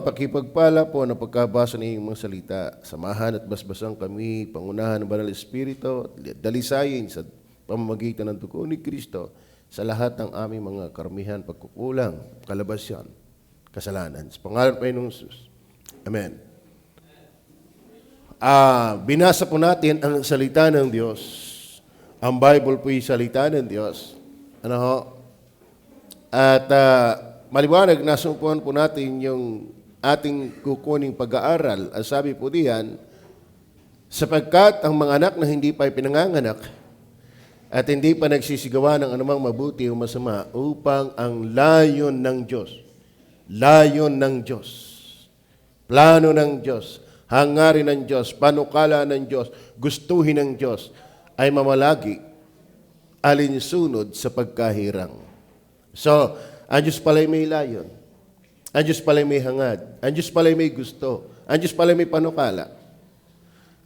pakipagpala po na pagkabasa ng iyong mga salita. Samahan at basbasan kami, pangunahan ng Banal Espiritu, dalisayin sa pamamagitan ng dugo ni Kristo sa lahat ng aming mga karamihan, pagkukulang, kalabasyan, kasalanan. Sa pangalan pa ng Jesus. Amen. Binasa po natin ang salita ng Diyos. Ang Bible po yung salita ng Diyos. Ano ho? At maliwanag, nasumpuan po natin yung ating kukuning pag-aaral. Ang sabi po diyan, sapagkat ang mga anak na hindi pa pinanganganak at hindi pa nagsisigawa ng anumang mabuti o masama upang ang layon ng Diyos, plano ng Diyos, hangarin ng Diyos, panukala ng Diyos, gustuhin ng Diyos, ay mamalagi alinsunod sa pagkahirang. So, ang Diyos pala'y may layon. Ang Diyos pala'y may hangad. Ang Diyos pala'y may gusto. Ang Diyos pala'y may panukala.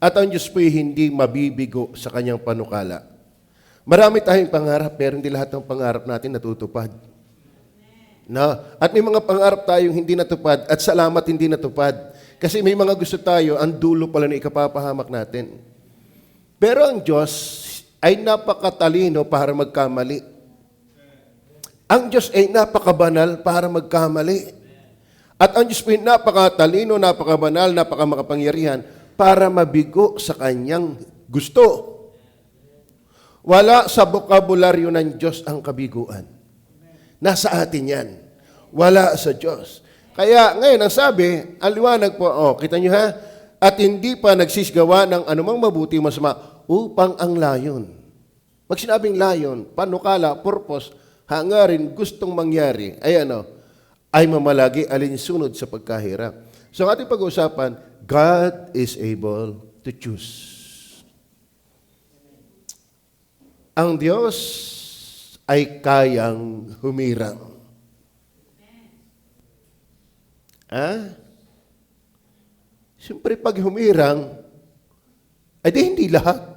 At ang Diyos po'y hindi mabibigo sa kanyang panukala. Marami tayong pangarap, pero hindi lahat ng pangarap natin natutupad. No? At may mga pangarap tayong hindi natupad, at salamat hindi natupad. Kasi may mga gusto tayo, ang dulo pala na ikapapahamak natin. Pero ang Diyos ay napakatalino para magkamali. Ang Diyos ay napakabanal para magkamali. At ang Diyos po ay napakatalino, napakabanal, napakamakapangyarihan para mabigo sa kanyang gusto. Wala sa bokabularyo ng Diyos ang kabiguan. Nasa atin yan. Wala sa Diyos. Kaya ngayon ang sabi, ang liwanag po, kita nyo ha? At hindi pa nagsisigawa ng anumang mabuti o masama upang ang layon. Pag sinabing layon, panukala, purpose, hangarin, gustong mangyari, ay mamalagi alinsunod sa pagkahirap. So ang ating pag-uusapan, God is able to choose. Ang Diyos ay kayang humirang. Siyempre pag humirang, ay di hindi lahat.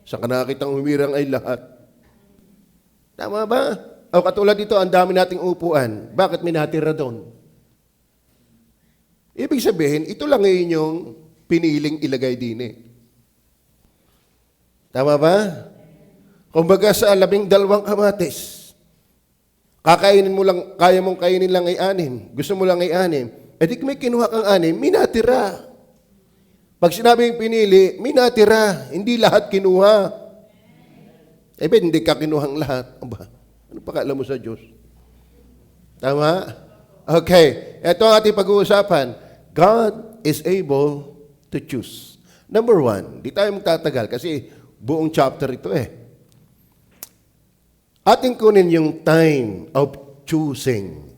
Sa nakakitang humirang ay lahat. Tama ba? O katulad dito, ang dami nating upuan. Bakit may natira doon? Ibig sabihin, ito lang ngayon yung piniling ilagay din eh. Tama ba? Kumbaga sa 12 kamatis, kakainin mo lang, kaya mong kainin lang ay 6. Gusto mo lang ay 6. Eh di may kinuha kang 6, may natira. Pag sinabing pinili, may natira. Hindi lahat kinuha. Eh ba, hindi ka kinuhang lahat. Aba, ano pa kaalam mo sa Diyos? Tama? Okay. Ito ang ating pag-uusapan. God is able to choose. Number 1, di tayo magtatagal kasi buong chapter ito eh. Ating kunin yung time of choosing.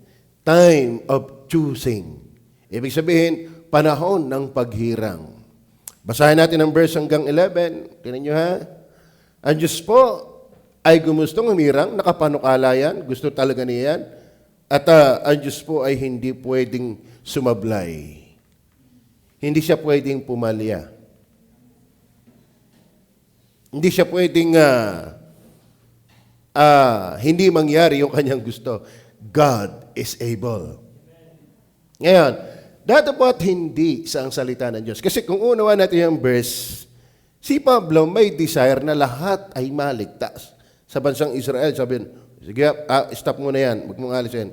Time of choosing. Ibig sabihin, panahon ng paghirang. Basahin natin ang verse hanggang 11. Tingnan nyo ha. Ang Diyos po ay gumustong humirang, nakapanukala yan, gusto talaga niya yan. At ang Diyos po ay hindi pwedeng sumablay. Hindi siya pwedeng pumalya. Hindi siya pwedeng hindi mangyari yung kanyang gusto. God is able. Ngayon, datapat hindi sa ang salita ng Diyos. Kasi kung unawa natin yung verse, si Pablo may desire na lahat ay maligtas. Sa bansang Israel, sabi, sige, stop muna yan, huwag mong alisin.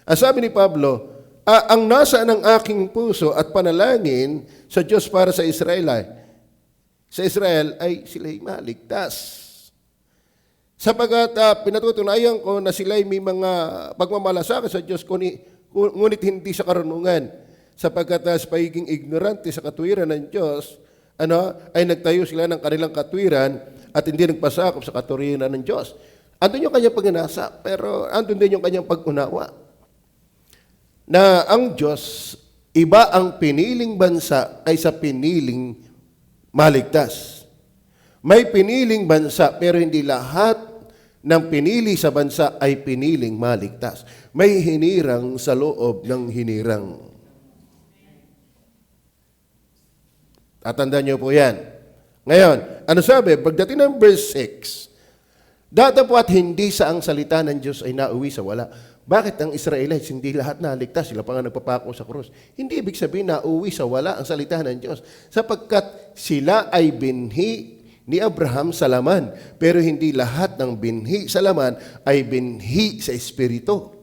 Ang sabi ni Pablo, ang nasa ng aking puso at panalangin sa Diyos para sa Israel ay sila'y maligtas. Sapagat pinatutunayan ko na sila'y may mga pagmamalasakit sa Diyos, ngunit hindi sa karunungan. Sapagkat sa pagiging ignorante sa katwiran ng Diyos, ay nagtayo sila ng kanilang katwiran at hindi nagpasakop sa katwiran ng Diyos. Andun yung kanyang pagnanasa, pero andun din yung kanyang pag-unawa. Na ang Diyos, iba ang piniling bansa kaysa piniling maligtas. May piniling bansa, pero hindi lahat ng pinili sa bansa ay piniling maligtas. May hinirang sa loob ng hinirang. Tatandaan niyo po yan. Ngayon, ano sabi? Pagdating ng verse 6, datapat hindi sa ang salita ng Diyos ay nauwi sa wala. Bakit ang Israelites hindi lahat naligtas? Sila pa nga nagpapako sa krus. Hindi ibig sabihin na uwi sa wala ang salita ng Diyos. Sapagkat sila ay binhi ni Abraham sa laman. Pero hindi lahat ng binhi sa laman ay binhi sa Espiritu.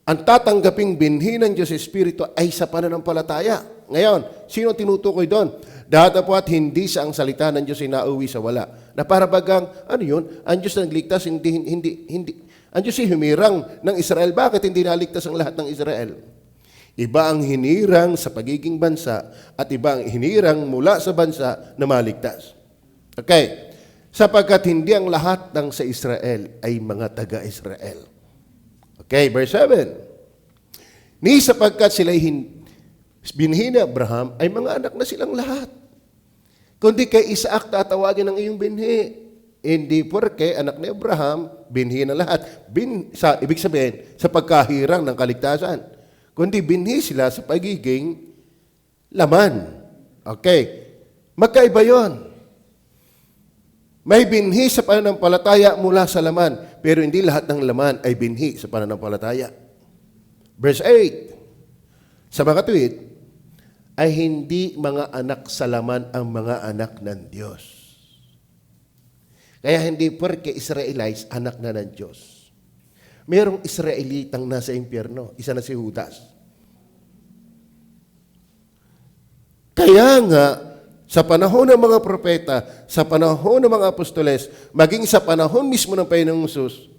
Ang tatanggaping binhi ng Diyos sa Espiritu ay sa pananampalataya. Ngayon, sino tinutukoy doon? Datapwat hindi sa ang salita ng Diyos ay nauwi sa wala. Na para bagang, ano yun? Ang Diyos na nagligtas, hindi. Ang Diyos ay humirang ng Israel. Bakit hindi naligtas ang lahat ng Israel? Iba ang hinirang sa pagiging bansa at iba ang hinirang mula sa bansa na maligtas. Okay. Sapagkat hindi ang lahat ng sa Israel ay mga taga-Israel. Okay, verse 7. Ni sapagkat sila'y binhi ni Abraham, ay mga anak na silang lahat. Kundi kay Isaac tatawagin ang iyong binhi. Hindi porke anak ni Abraham, binhi na lahat. Ibig sabihin, sa pagkahirang ng kaligtasan. Kundi binhi sila sa pagiging laman. Okay. Magkaiba yon. May binhi sa pananampalataya mula sa laman, pero hindi lahat ng laman ay binhi sa pananampalataya. Verse 8. Sa mga tuwid, ay hindi mga anak sa laman ang mga anak ng Diyos. Kaya hindi porke Israelites anak na ng Diyos. Mayroong Israelitang nasa impyerno, isa na si Judas. Kaya nga, sa panahon ng mga propeta, sa panahon ng mga apostoles, maging sa panahon mismo ng Panginoong Hesus,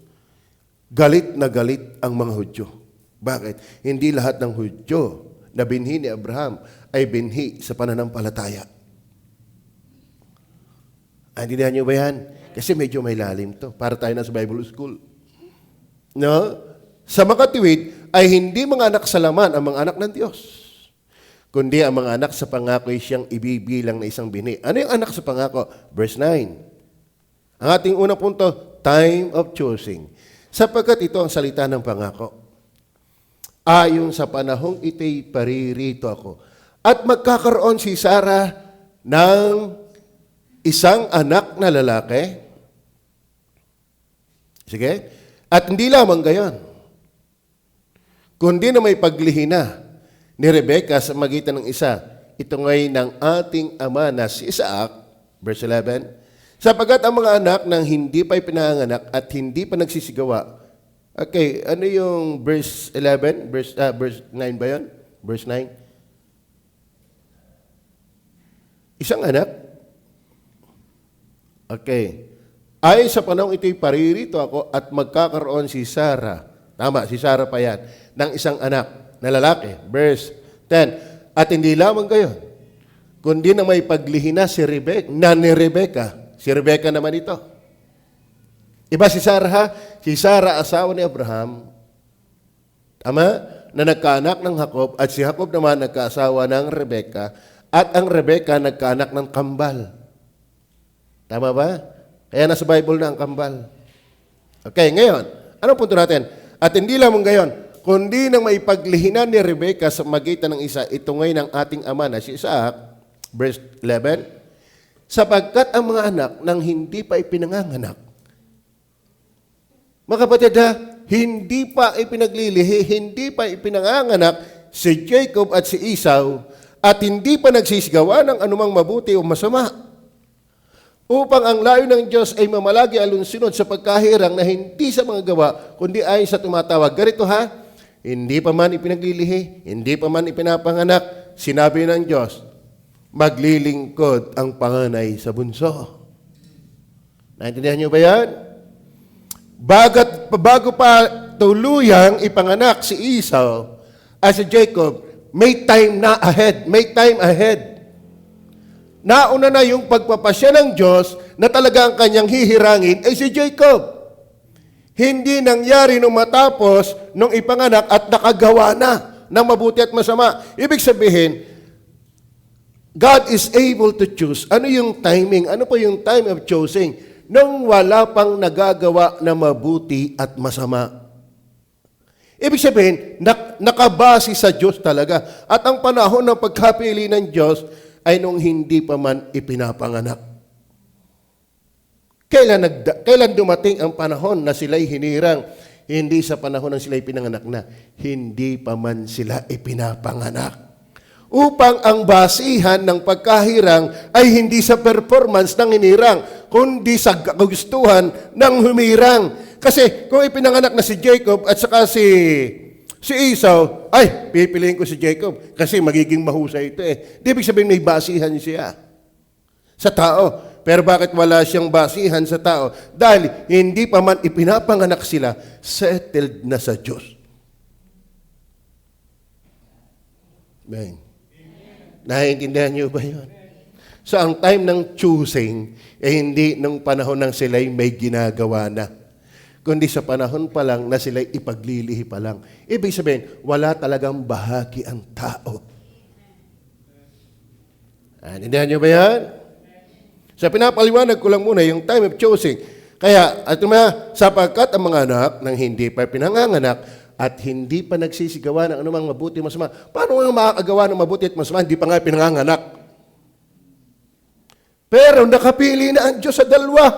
galit na galit ang mga Hudyo. Bakit? Hindi lahat ng Hudyo na binhi ni Abraham ay binhi sa pananampalataya. Naintindihan niyo ba yan? Kasi medyo may lalim to. Para tayo na sa Bible School. No? Sa makatiwid ay hindi mga anak sa laman ang mga anak ng Diyos. Kundi ang mga anak sa pangako ay siyang ibibilang na isang binhi. Ano yung anak sa pangako? Verse 9. Ang ating unang punto, time of choosing. Sapagkat ito ang salita ng pangako. Ayon sa panahong ito'y paririto ako. At magkakaroon si Sarah ng isang anak na lalaki. Sige? At hindi lamang gayon, kundi na may paglihina ni Rebecca sa magitan ng isa. Ito ngay ng ating ama na si Isaac, verse 11, sapagkat ang mga anak ng hindi pa ipinanganak at hindi pa nagsisigawa. Okay, ano yung verse 11? Verse 9 ba yun? Verse 9? Isang anak? Okay. Ay sa panahon ito'y paririto ako at magkakaroon si Sarah. Tama, si Sarah pa yan. Ng isang anak na lalaki. Verse 10. At hindi lamang gayon, kundi na may paglihina si Rebecca, na ni Rebecca. Si Rebecca naman ito. Iba si Sarah ha? Si Sarah, asawa ni Abraham, tama? Na nagkaanak ng Jacob at si Jacob naman nagkaasawa ng Rebecca at ang Rebecca nagkaanak ng kambal. Tama ba? Kaya nasa Bible na ang kambal. Okay, ngayon, anong punto natin? At hindi lamang gayon, kundi nang maipaglihinan ni Rebecca sa magitan ng isa, ito ngayon ang ating ama na si Isaac, verse 11, sapagkat ang mga anak nang hindi pa ipinanganganak, mga kapatid ha, hindi pa ipinaglilihi, hindi pa ipinanganganak si Jacob at si Esau at hindi pa nagsisigawa ng anumang mabuti o masama. Upang ang layo ng Diyos ay mamalagi alunsunod sa pagkahirang na hindi sa mga gawa, kundi ayon sa tumatawag. Ganito ha, hindi pa man ipinaglilihi, hindi pa man ipinapanganak, sinabi ng Diyos, maglilingkod ang panganay sa bunso. Naintindihan niyo ba yan? Bago pa tuluyang ipanganak si Esau at si Jacob, may time na ahead. May time ahead. Nauna na yung pagpapasya ng Diyos na talagang kanyang hihirangin ay si Jacob. Hindi nangyari nung matapos nung ipanganak at nakagawa na ng mabuti at masama. Ibig sabihin, God is able to choose. Ano yung timing? Ano po yung time of choosing? Nung wala pang nagagawa na mabuti at masama. Ibig sabihin, nakabase sa Diyos talaga. At ang panahon ng pagkapili ng Diyos ay nung hindi pa man ipinapanganak. Kailan dumating ang panahon na sila'y hinirang? Hindi sa panahon ng sila ipinanganak na, hindi pa man sila ipinapanganak. Upang ang basihan ng pagkahirang ay hindi sa performance ng hinirang, kundi sa kagustuhan ng humirang. Kasi kung ipinanganak na si Jacob at saka si Esau, ay, pipiliin ko si Jacob kasi magiging mahusay ito eh. Di ibig sabihin may basihan siya sa tao. Pero bakit wala siyang basihan sa tao? Dahil hindi pa man ipinapanganak sila, settled na sa Diyos. Amen. Naiintindihan niyo ba yun? So ang time ng choosing, hindi nung panahon ng sila'y may ginagawa na. Kundi sa panahon pa lang na sila'y ipaglilihi pa lang. Ibig sabihin, wala talagang bahagi ang tao. Naiintindihan niyo ba yan? So pinapaliwanag ko lang muna yung time of choosing. Kaya, sapagkat ang mga anak ng hindi pa pinanganganak, at hindi pa nagsisigawa ng anumang mabuti at masama. Paano nga makakagawa ng mabuti at masama? Hindi pa nga pinanganganak. Pero nakapili na ang Diyos sa dalawa.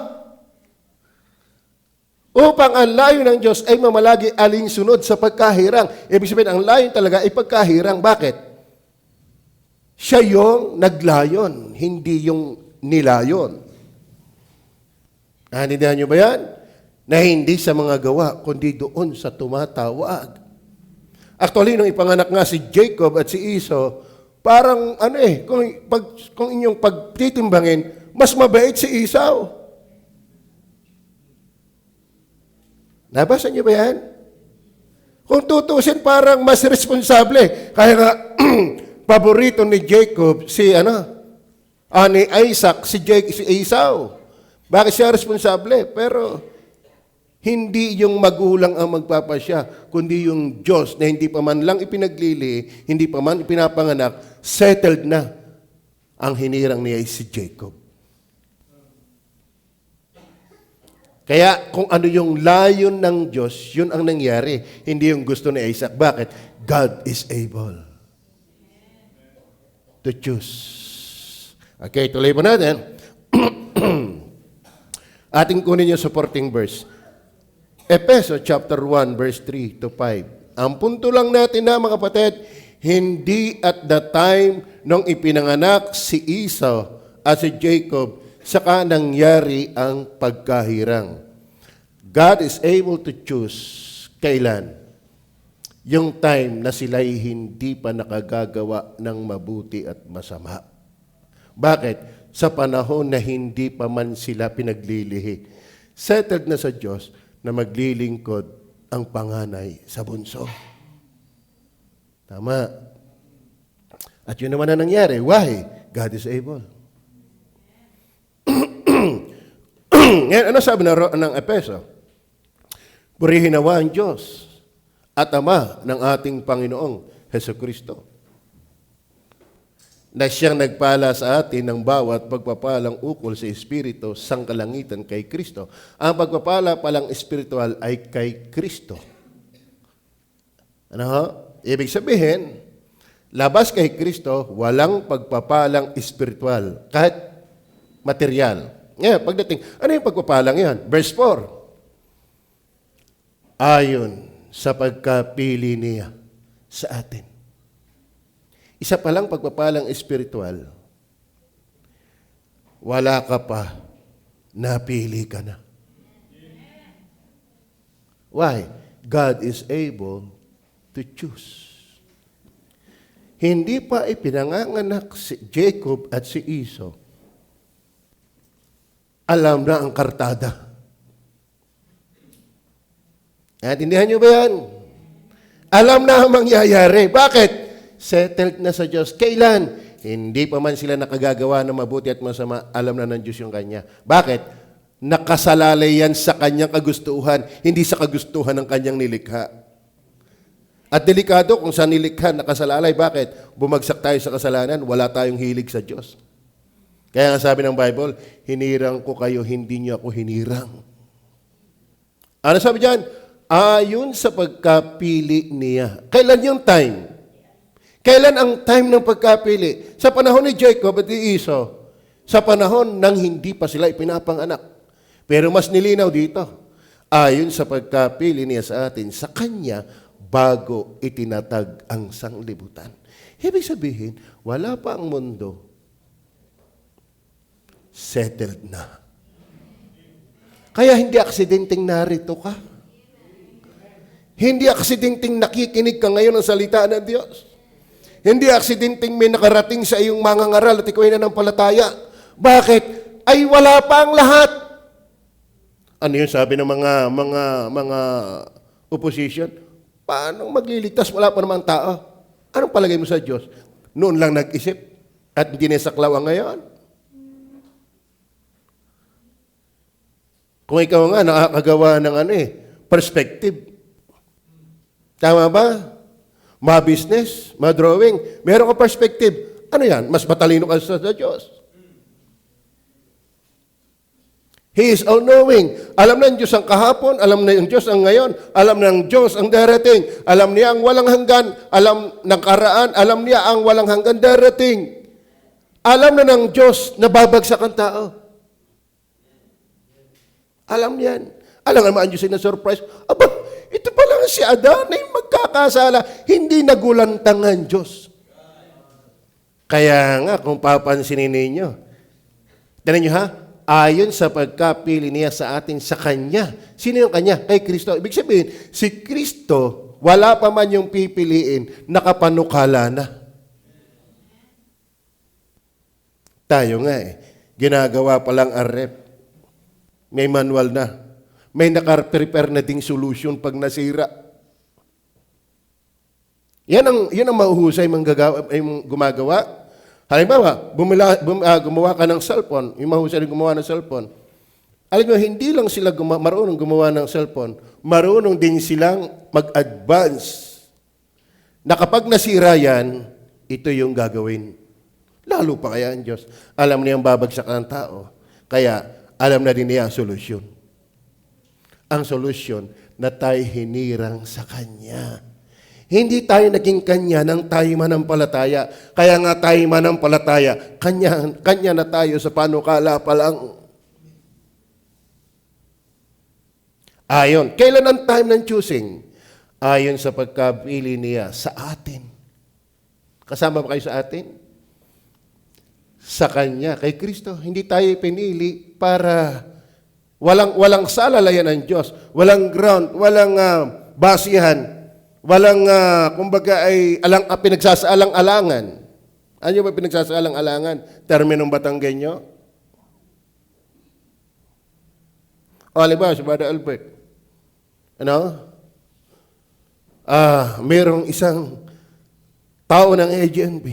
Upang ang layo ng Diyos ay mamalagi alinsunod sa pagkahirang. Ibig sabihin, ang layo talaga ay pagkahirang. Bakit? Siya yung naglayon, hindi yung nilayon. Naintindihan niyo ba yan? Na hindi sa mga gawa, kundi doon sa tumatawag. Actually, nung ipanganak nga si Jacob at si Esau, parang kung inyong pagtitimbangin, mas mabait si Esau. Nabasa niyo ba yan? Kung tutusin, parang mas responsable. Kaya nga, paborito ni Jacob, ni Isaac, si Esau. Bakit siya responsable? Pero hindi yung magulang ang magpapasya, kundi yung Diyos na hindi pa man lang ipinaglili, hindi pa man ipinapanganak, settled na ang hinirang niya si Jacob. Kaya kung ano yung layon ng Diyos, yun ang nangyari. Hindi yung gusto ni Isaac. Bakit? God is able to choose. Okay, tuloy po natin. Ating kunin yung supporting verse. Efeso chapter 1 verse 3 to 5. Ang punto lang natin na mga kapatid, hindi at the time nung ipinanganak si Esau at si Jacob, saka nangyari ang pagkahirang. God is able to choose kailan? Yung time na sila'y hindi pa nakagagawa ng mabuti at masama. Bakit? Sa panahon na hindi pa man sila pinaglilihi. Settled na sa Diyos na maglilingkod ang panganay sa bunso. Tama. At yun naman ang nangyari. Why? God is able. Ngayon, ano sabi ng Efeso? Purihin nawa ang Diyos at Ama ng ating Panginoong Hesukristo, na siyang nagpala sa atin ng bawat pagpapalang ukol sa Espiritu sang kalangitan kay Kristo. Ang pagpapala palang espiritual ay kay Kristo. Ibig sabihin, labas kay Kristo, walang pagpapalang espiritual, kahit material. Ngayon, pagdating, ano yung pagpapalang yan? Verse 4. Ayon sa pagkapili niya sa atin. Isa pa lang pagpapalang espiritual, wala ka pa, napili ka na. Why? God is able to choose. Hindi pa ipinanganganak si Jacob at si Esau, alam na ang kartada. Naintindihan niyo ba yan? Alam na ang mangyayari. Bakit? Settled na sa Diyos. Kailan? Hindi pa man sila nakagagawa ng mabuti at masama, alam na ng Diyos yung kanya. Bakit? Nakasalalay yan sa kanyang kagustuhan, hindi sa kagustuhan ng kanyang nilikha. At delikado kung sa nilikha nakasalalay. Bakit? Bumagsak tayo sa kasalanan, wala tayong hilig sa Diyos. Kaya nga sabi ng Bible, hinirang ko kayo, hindi niyo ako hinirang. Ano sabi dyan? Ayon sa pagkapili niya. Kailan yung time? Kailan ang time ng pagkapili? Sa panahon ni Jacob at ni Esau, sa panahon nang hindi pa sila ipinapanganak. Pero mas nilinaw dito, ayon sa pagkapili niya sa atin sa Kanya bago itinatag ang sanglibutan. Ibig sabihin, wala pa ang mundo, settled na. Kaya hindi aksidenteng narito ka. Hindi aksidenteng nakikinig ka ngayon ng salita ng Diyos. Hindi aksidenteng may nakarating sa iyong mga ngaral at ikaw ay nananampalataya. Bakit? Ay wala pa ang lahat. Ano yung sabi ng mga opposition? Paano magliligtas? Wala pa naman tao. Anong palagay mo sa Diyos? Noon lang nag-isip at hindi nasaklaw ang ngayon. Kung ikaw nga nakakagawa ng perspective. Tama ba? Ma-business, ma-drawing, meron ka perspective. Ano yan? Mas matalino ka sa Diyos. He is all-knowing. Alam na ng Diyos ang kahapon, alam na ng Diyos ang ngayon, alam na ng Diyos ang darating, alam niya ang walang hanggan, alam ng karaan, alam niya ang walang hanggan darating. Alam na ng Diyos na babagsak ang tao. Alam yan. Alam naman ang Diyos ay na-surprise. Aba, ito pa lang si Adan ay magkakasala. Hindi nagulantang ang Diyos. Kaya nga, kung papansinin ninyo, tinan nyo ha, ayon sa pagkapili niya sa atin sa Kanya. Sino yung Kanya? Kay Kristo. Ibig sabihin, si Kristo, wala pa man yung pipiliin, nakapanukala na. Tayo nga ginagawa pa lang ang rep. May manual na. May naka-prepare na ding solution pag nasira. Yan ang mahuhusay yung gumagawa. Halimbawa, gumawa ka ng cellphone, yung mahusay rin gumawa ng cellphone. Alam mo, hindi lang sila marunong gumawa ng cellphone, marunong din silang mag-advance. Na kapag nasira yan, ito yung gagawin. Lalo pa kaya ang Diyos. Alam niya ang babagsak ng tao. Kaya, alam na din niya ang solusyon. Ang solusyon na tayo hinirang sa Kanya. Hindi tayo naging Kanya nang tayo manampalataya. Kaya nga tayo manampalataya, Kanya na tayo sa panukala pa lang. Ayon. Kailan ang time ng choosing? Ayon sa pagkapili niya sa atin. Kasama ba kayo sa atin? Sa Kanya, kay Kristo. Hindi tayo pinili para walang salalayan ng Diyos, walang ground, walang basihan, walang, kumbaga ay pinagsasaalang-alangan. Ano ba pinagsasaalang-alangan? Terminong Batanggenyo? O, halimbawa, si Brother Albert. Mayroong isang tao ng AGNB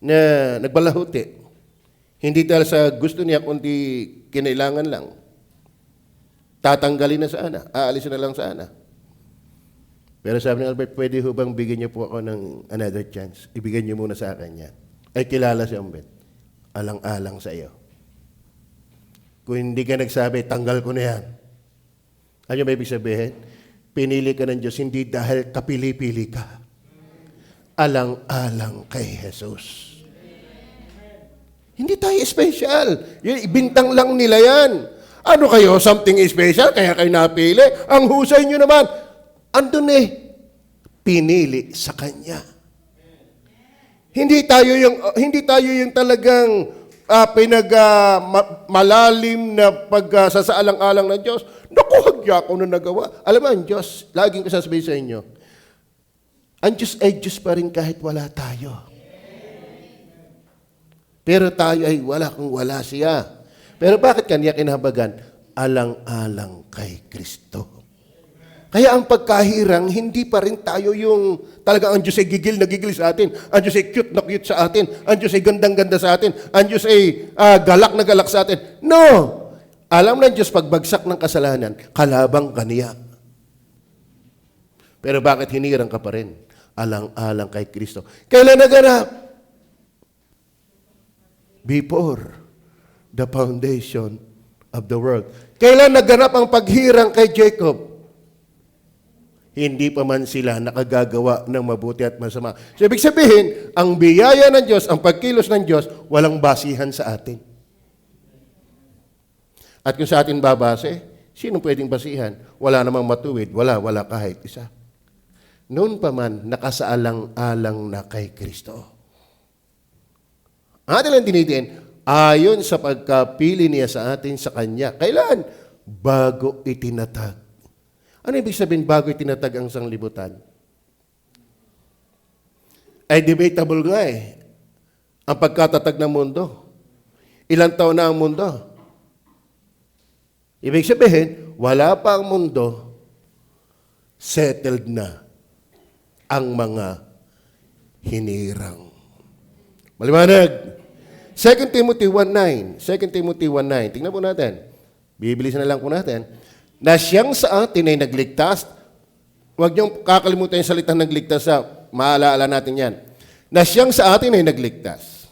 na nagbalahuti. Hindi dahil sa gusto niya, kundi kinailangan lang. Tatanggalin na sana. Aalisin na lang sana. Pero sabi ni Albert, pwede ho bang bigyan niyo po ako ng another chance? Ibigyan niyo muna sa akin yan. Ay kilala si Albert. Alang-alang sa iyo. Kung hindi ka nagsabi, tanggal ko na yan. Ano ba ibig sabihin? Pinili ka ng Diyos, hindi dahil kapili-pili ka. Alang-alang kay Jesus. Hindi tayo special. Bintang lang nila yan. Ano kayo? Something special? Kaya kayo napili? Ang husay nyo naman. Andun pinili sa Kanya. Hindi tayo yung talagang malalim na pagsasaalang-alang ng Diyos. Naku, hagya ko na nagawa. Alam mo, ang Diyos, laging ko sasabihin sa inyo, ang Diyos ay Diyos pa rin kahit wala tayo. Pero tayo ay wala kung wala siya. Pero bakit kanya kinahabagan? Alang-alang kay Kristo. Kaya ang pagkahirang, hindi pa rin tayo yung talagang ang Diyos ay gigil na gigil sa atin. Ang Diyos ay cute na cute sa atin. Ang Diyos ay gandang-ganda sa atin. Ang Diyos ay galak na galak sa atin. No! Alam ng Diyos, pagbagsak ng kasalanan, kalabang kaniya. Pero bakit hinirang ka pa rin? Alang-alang kay Kristo. Kailan naganap? Before the foundation of the world. Kailan naganap ang paghirang kay Jacob? Hindi pa man sila nakagagawa ng mabuti at masama. So, ibig sabihin, ang biyaya ng Diyos, ang pagkilos ng Diyos, walang basihan sa atin. At kung sa atin babase, Sino pwedeng basihan? Wala namang matuwid. Wala kahit isa. Noon pa man, nakasaalang-alang na kay Kristo. Ang atin lang dinidiin, ayon sa pagkapili niya sa atin sa Kanya. Kailan? Bago itinatag. Ano ibig sabihin bago itinatag ang sanglibutan? Ay debatable nga eh. Ang pagkatatag ng mundo. Ilang taon na ang mundo? Ibig sabihin, wala pa ang mundo, settled na ang mga hinirang. Maliwanag. 2 Timothy 1:9. 2 Timothy 1:9. Tingnan po natin. Bibilisan na lang po natin. Na siyang sa atin ay nagligtas. Huwag niyong kakalimutan yung salitang nagligtas. Maalaala natin yan. Na siyang sa atin ay nagligtas.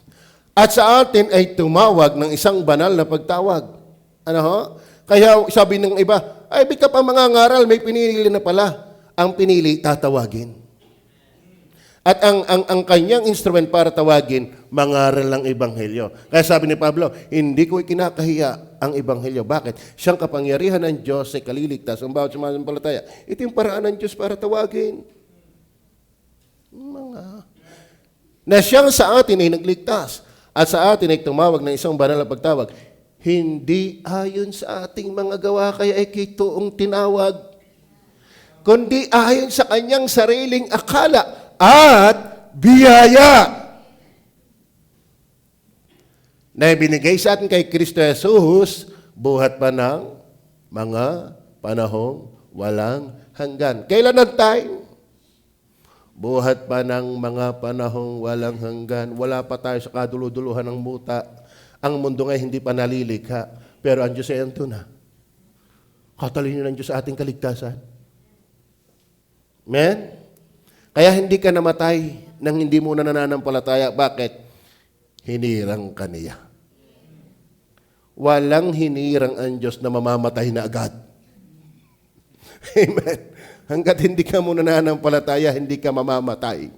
At sa atin ay tumawag ng isang banal na pagtawag. Ano ho? Kaya sabi ng iba, ay bit ka pa mga ngaral, may pinili na pala. Ang pinili, tatawagin. At ang kanyang instrument para tawagin, mangaral ng Ebanghelyo. Kaya sabi ni Pablo, hindi ko ikinakahiya ang Ebanghelyo. Bakit? Siyang kapangyarihan ng Diyos ay kaliligtas ang bawat sumasampalataya. Ito yung paraan ng Diyos para tawagin. Na siyang sa atin ay nagligtas at sa atin ay tumawag ng isang banal na pagtawag. Hindi ayon sa ating mga gawa kaya ay kitoong tinawag, kundi ayon sa kanyang sariling akala at biyaya na ibinigay sa atin kay Kristo Jesus buhat pa ng mga panahong walang hanggan. Kailan ang time? Buhat pa ng mga panahong walang hanggan. Wala pa tayo sa kaduluduluhan ng muta. Ang mundo ngay hindi pa nalilikha. Pero ang Diyos ay anto na. Katalino ng Diyos sa ating kaligtasan. Amen? Kaya hindi ka namatay nang hindi mo na nananampalataya. Bakit? Hinirang ka niya. Walang hinirang ang Diyos na mamamatay na agad. Amen. Hanggat hindi ka mo nananampalataya, hindi ka mamamatay.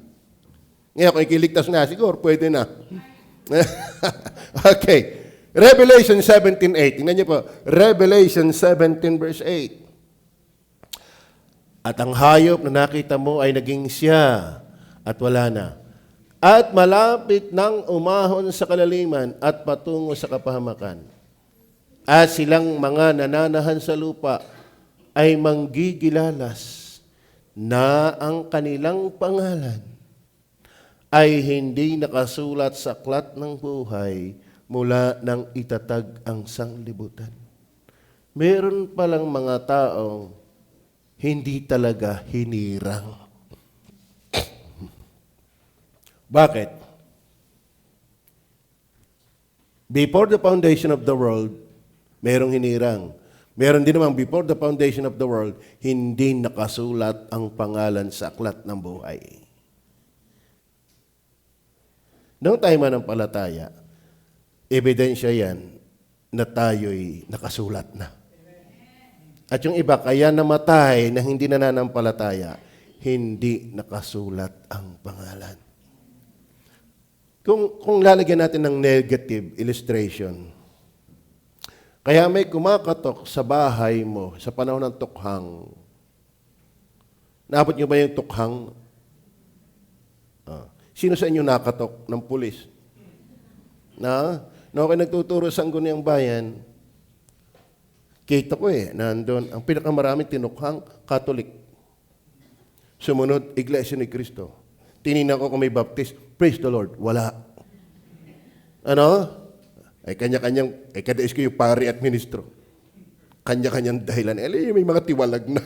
Ngayon, kung ikiligtas na, siguro pwede na. Okay. Revelation 17:8. Tingnan niyo po. Revelation 17 verse 8. At ang hayop na nakita mo ay naging siya at wala na. At malapit nang umahon sa kalaliman at patungo sa kapahamakan. At silang mga nananahan sa lupa ay manggigilalas na ang kanilang pangalan ay hindi nakasulat sa aklat ng buhay mula nang itatag ang sanglibutan. Meron palang mga taong hindi talaga hinirang. Bakit? Before the foundation of the world, merong hinirang. Meron din namang before the foundation of the world, hindi nakasulat ang pangalan sa aklat ng buhay. Noong tayo manampalataya, ebidensya yan na tayo'y nakasulat na. At yung iba, kaya namatay na hindi nananampalataya, hindi nakasulat ang pangalan. Kung lalagyan natin ng negative illustration, kaya may kumakatok sa bahay mo sa panahon ng tukhang. Naabot niyo ba yung tukhang? Sino sa inyo nakatok ng pulis? Na okay, nagtuturo sa Sangguniang Bayan, kita ko nandun, ang pinakamaraming tinukhang, Katolik. Sumunod, Iglesia ni Cristo. Tinignan ko kung may baptist, praise the Lord, wala. Ano? Ay kanya-kanyang, kadais ko yung pari at ministro. Kanya-kanyang dahilan. May mga tiwalag na.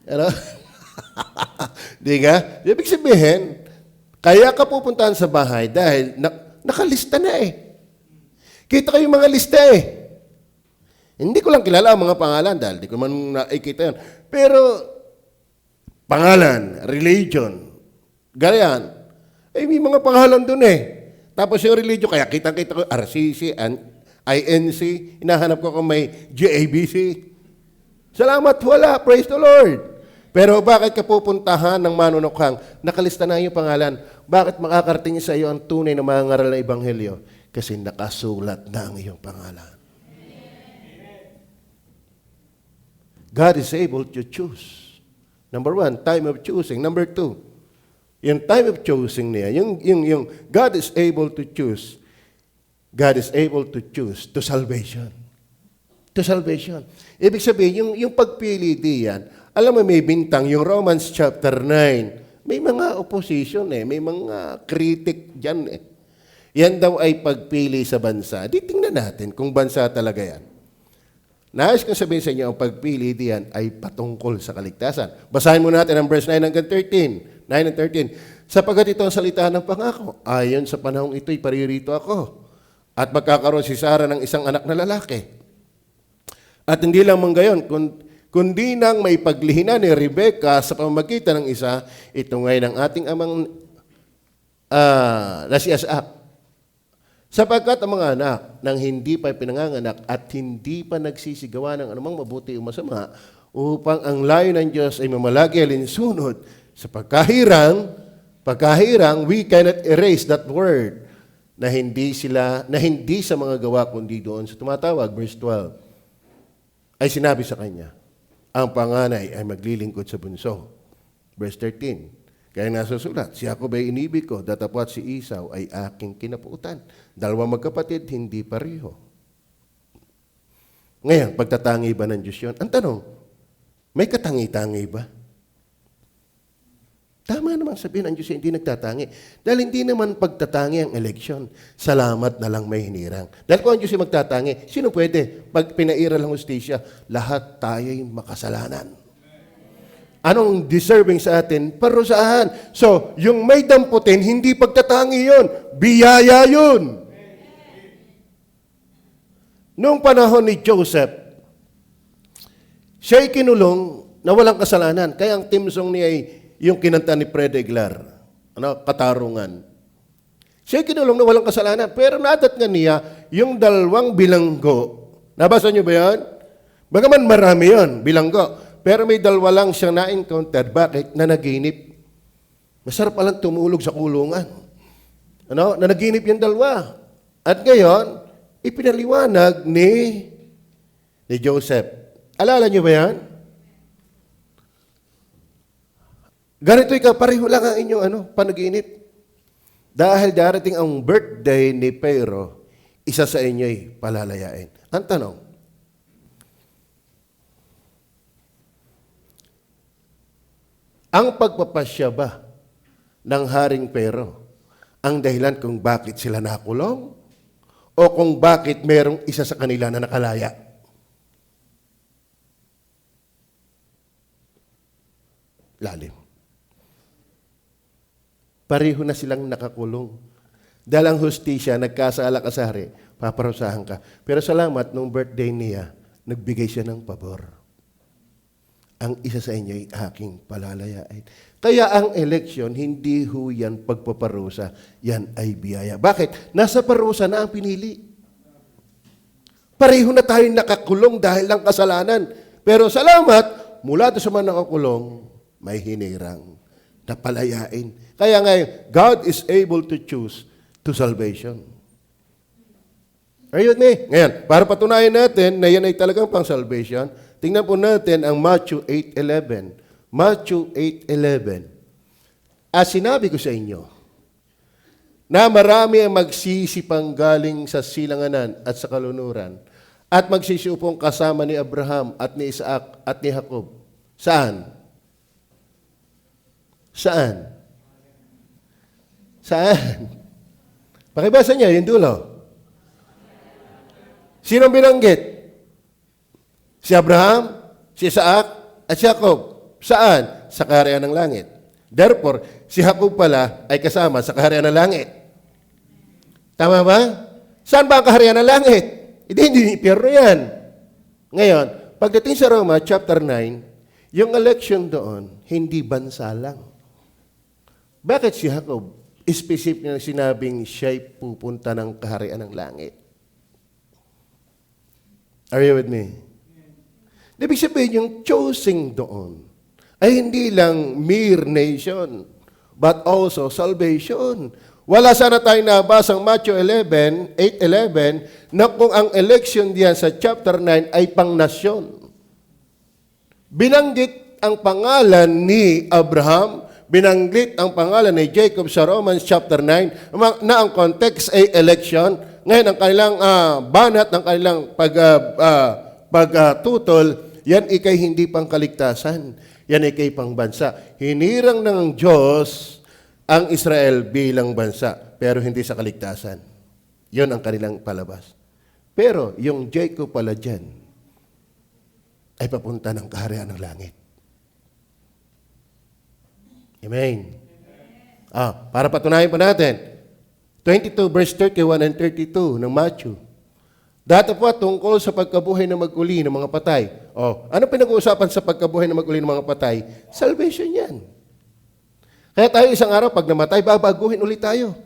Ano? Di nga? Ibig sabihin, kaya ka pupuntahan sa bahay dahil nakalista na Kita ko yung mga lista Hindi ko lang kilala ang mga pangalan dahil di ko man nakikita yun. Pero, pangalan, religion, ganyan, may mga pangalan dun Tapos yung religion, kaya kita-kita ko, RCC, INC, hinahanap ko kung may GABC. Salamat, wala, praise the Lord. Pero bakit ka pupuntahan ng manunukhang, nakalista na yung pangalan, bakit makakarating sa iyo ang tunay na mga ngaral na Ebanghelyo? Kasi nakasulat na ang iyong pangalan. God is able to choose. Number one, time of choosing. Number two, yung time of choosing niya, yung God is able to choose. God is able to choose to salvation. To salvation. Ibig sabihin, yung pagpili diyan, alam mo may bintang, yung Romans chapter 9, may mga opposition may mga critic dyan Yan daw ay pagpili sa bansa. Di tingnan natin kung bansa talaga yan. Nais kong sabihin sa inyo, ang pagpili diyan ay patungkol sa kaligtasan. Basahin mo natin ang verse 9 hanggang 13. 9 and 13. Sapagkat ito ang salita ng pangako. Ayon sa panahong ito'y paririto ako. At magkakaroon si Sarah ng isang anak na lalaki. At hindi lang man gayon, kundi nang may paglihinan ni Rebecca sa pamamagitan ng isa, ito ngayon ang ating amang na si Isaac. Sapagkat ang mga anak nang hindi pa pinanganganak at hindi pa nagsisigawa ng anumang mabuti o masama, upang ang layo ng Diyos ay mamalagi alinsunod sa pagkahirang, we cannot erase that word na hindi sa mga gawa kundi doon sa tumatawag, verse 12, ay sinabi sa kanya, ang panganay ay maglilingkod sa bunso. Verse 13, kaya nasusulat, si Jacob ay inibig ko, datapwat si Esau ay aking kinapuutan. Dalawang magkapatid, hindi pareho. Ngayon, pagtatangi ba ng Diyos yun? Ang tanong, may katangi-tangi ba? Tama naman sabihin ng Diyos hindi nagtatangi. Dahil hindi naman pagtatangi ang eleksyon. Salamat na lang may hinirang. Dahil kung ang Diyos ay magtatangi, sino pwede? Pag pinairal ang hustisya, lahat tayo'y makasalanan. Anong deserving sa atin? Parusahan. So, yung may damputin, hindi pagtatangi yun. Biyaya yun. Noong panahon ni Joseph, siya'y kinulong na walang kasalanan. Kaya ang theme song niya ay yung kinanta ni Fred Aguilar, Katarungan. Siya'y kinulong na walang kasalanan. Pero nadat nga niya yung 2 bilanggo. Nabasa niyo ba yan? Bagaman marami yun, bilanggo. Pero may 2 lang siyang na-encounter. Bakit? Na naginip. Masarap palang tumulog sa kulungan. Na naginip yung 2. At ngayon, ipinaliwanag ni Joseph. Alala niyo ba yan? Ganito pareho lang ang inyong panaginip. Dahil darating ang birthday ni Pero, isa sa inyo'y palalayain. Ang tanong, ang pagpapasya ba ng Haring Pero ang dahilan kung bakit sila nakulong o kung bakit merong isa sa kanila na nakalaya? Lalim. Pareho na silang nakakulong. Dahil ang hustisya, nagkasala-kasari, paparusahan ka. Pero salamat, nung birthday niya, nagbigay siya ng pabor. Ang isa sa inyo ay aking palalayain. Kaya ang eleksyon, hindi ho yan pagpaparusa, yan ay biyaya. Bakit? Nasa parusa na ang pinili. Pareho na tayong nakakulong dahil lang kasalanan. Pero salamat, mula doon sa mga nakakulong, may hinirang na palayain. Kaya ngayon, God is able to choose to salvation. Are you with me? Ngayon, para patunayan natin na yan ay talagang pang salvation, tingnan po natin ang Matthew 8:11. Matthew 8:11. As sinabi ko sa inyo, na marami ang magsisipang galing sa silanganan at sa kalunuran, at magsisupong kasama ni Abraham at ni Isaac at ni Jacob. Saan? Saan? Saan? Pakibasa niya, yung dulo. Sino binanggit? Si Abraham, si Isaac, at si Jacob. Saan? Sa kaharian ng langit. Therefore, si Jacob pala ay kasama sa kaharian ng langit. Tama ba? Saan ba ang kaharian ng langit? Hindi impyerno yan. Ngayon, pagdating sa Roma chapter 9, yung election doon, hindi bansa lang. Bakit si Jacob? Specific na sinabing siya'y pupunta ng kaharian ng langit. Are you with me? Ibig sabihin, yung choosing doon ay hindi lang mere nation, but also salvation. Wala sana tayong nabasang Matthew 8:11, na kung ang election diyan sa chapter 9 ay pang-nasyon. Binanggit ang pangalan ni Abraham, binanggit ang pangalan ni Jacob sa Romans chapter 9, na ang context ay election. Ngayon, ang kanilang banat, ang kanilang pagtutol, yan ikay hindi pang kaligtasan. Yan ikay pang bansa. Hinirang ng Diyos ang Israel bilang bansa, pero hindi sa kaligtasan. Yon ang kanilang palabas. Pero yung Jacob pala dyan, ay papunta ng kaharian ng langit. Amen. Para patunayan pa natin, 22 verse 31 and 32 ng Matthew. Dati po tungkol sa pagkabuhay ng mag-uli ng mga patay. Ano pinag-uusapan sa pagkabuhay ng mag-uli ng mga patay? Salvation yan. Kaya tayo isang araw, pag namatay, babaguhin ulit tayo.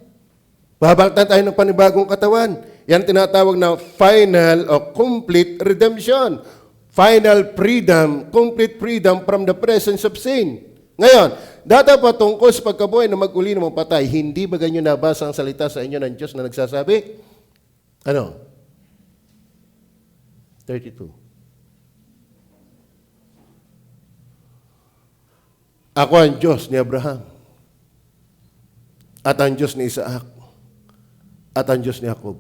Babaltan tayo ng panibagong katawan. Yan tinatawag na final o complete redemption. Final freedom, complete freedom from the presence of sin. Ngayon, data pa tungkol sa pagkabuhay ng mag-uli ng mga patay, hindi ba ganyan nabasa ang salita sa inyo ng Diyos na nagsasabi? Ano? 32. Ako ang Diyos ni Abraham, at ang Diyos ni Isaac, at ang Diyos ni Jacob.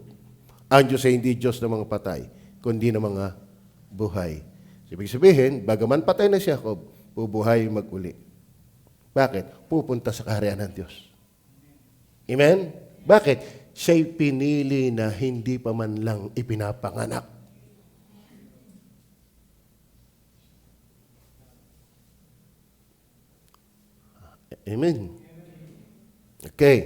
Ang Diyos ay hindi Diyos ng mga patay, kundi ng mga buhay. Ibig sabihin, bagaman patay na si Jacob, bubuhay mag-uli. Bakit? Pupunta sa kaharian ng Diyos. Amen? Bakit? Siya'y pinili na hindi pa man lang ipinapanganak. Amen. Okay.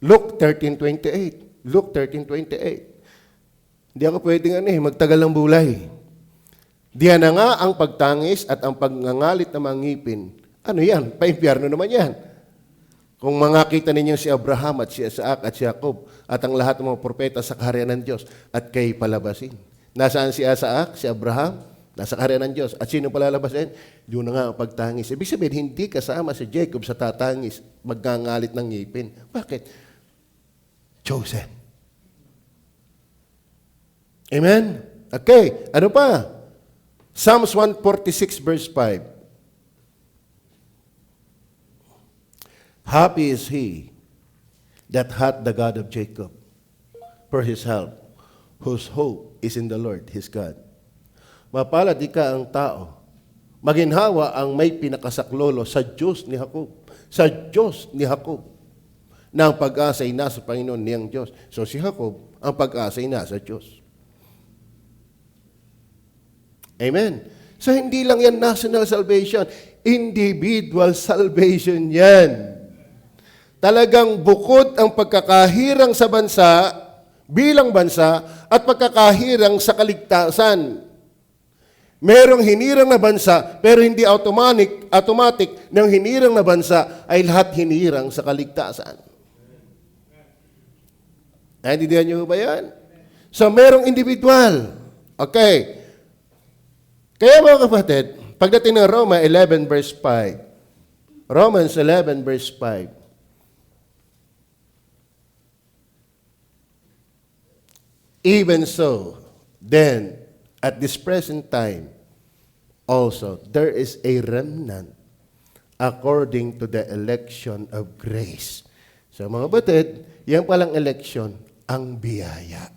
Luke 13:28. Luke 13:28. Hindi ako pwedeng magtagal ng bulay. Diyan na nga ang pagtangis at ang pagngangalit ng mga ngipin. Ano yan? Paimpyerno naman yan. Kung makita ninyo si Abraham at si Isaac at si Jacob at ang lahat ng mga propeta sa kaharian ng Diyos at kay palabasin. Nasaan si Isaac, si Abraham? Nasa kaharian ng Diyos. At sino palalabasin? Doon na nga ang pagtangis. Ibig sabihin, hindi kasama si Jacob sa tatangis, magngangalit ng ngipin. Bakit? Chosen. Amen? Okay. Ano pa? Psalms 146 verse 5. Happy is he that hath the God of Jacob for his help, whose hope is in the Lord, his God. Mapalad ika ang tao. Maginhawa ang may pinakasaklolo sa Diyos ni Jacob. Sa Diyos ni Jacob. Na ang pag-asa ay nasa Panginoon niyang Diyos. So si Jacob, ang pag-asa ay nasa Diyos. Amen. So hindi lang yan national salvation. Individual salvation yan. Talagang bukod ang pagkakahirang sa bansa, bilang bansa, at pagkakahirang sa kaligtasan. Merong hinirang na bansa, pero hindi automatic ng hinirang na bansa ay lahat hinirang sa kaligtasan. Naintindihan niyo ba yan? So, merong individual. Okay. Kaya mga kapatid, pagdating ng Roma 11 verse 5, Romans 11 verse 5, even so, then, at this present time, also, there is a remnant according to the election of grace. So mga batid, yan palang election, ang biyaya.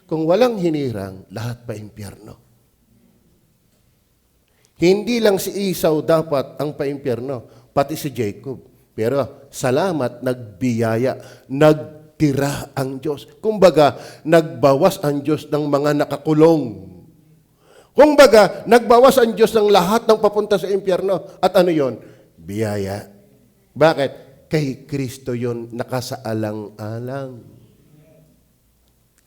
Kung walang hinirang, lahat pa impyerno. Hindi lang si Esau dapat ang paimpyerno, pati si Jacob. Pero salamat, nagbiyaya, nagtira ang Diyos. Kumbaga, nagbawas ang Diyos ng mga nakakulong. Kumbaga, nagbawas ang Diyos ng lahat ng papunta sa impyerno. At ano yon? Biyaya. Bakit? Kay Kristo yon nakasaalang-alang.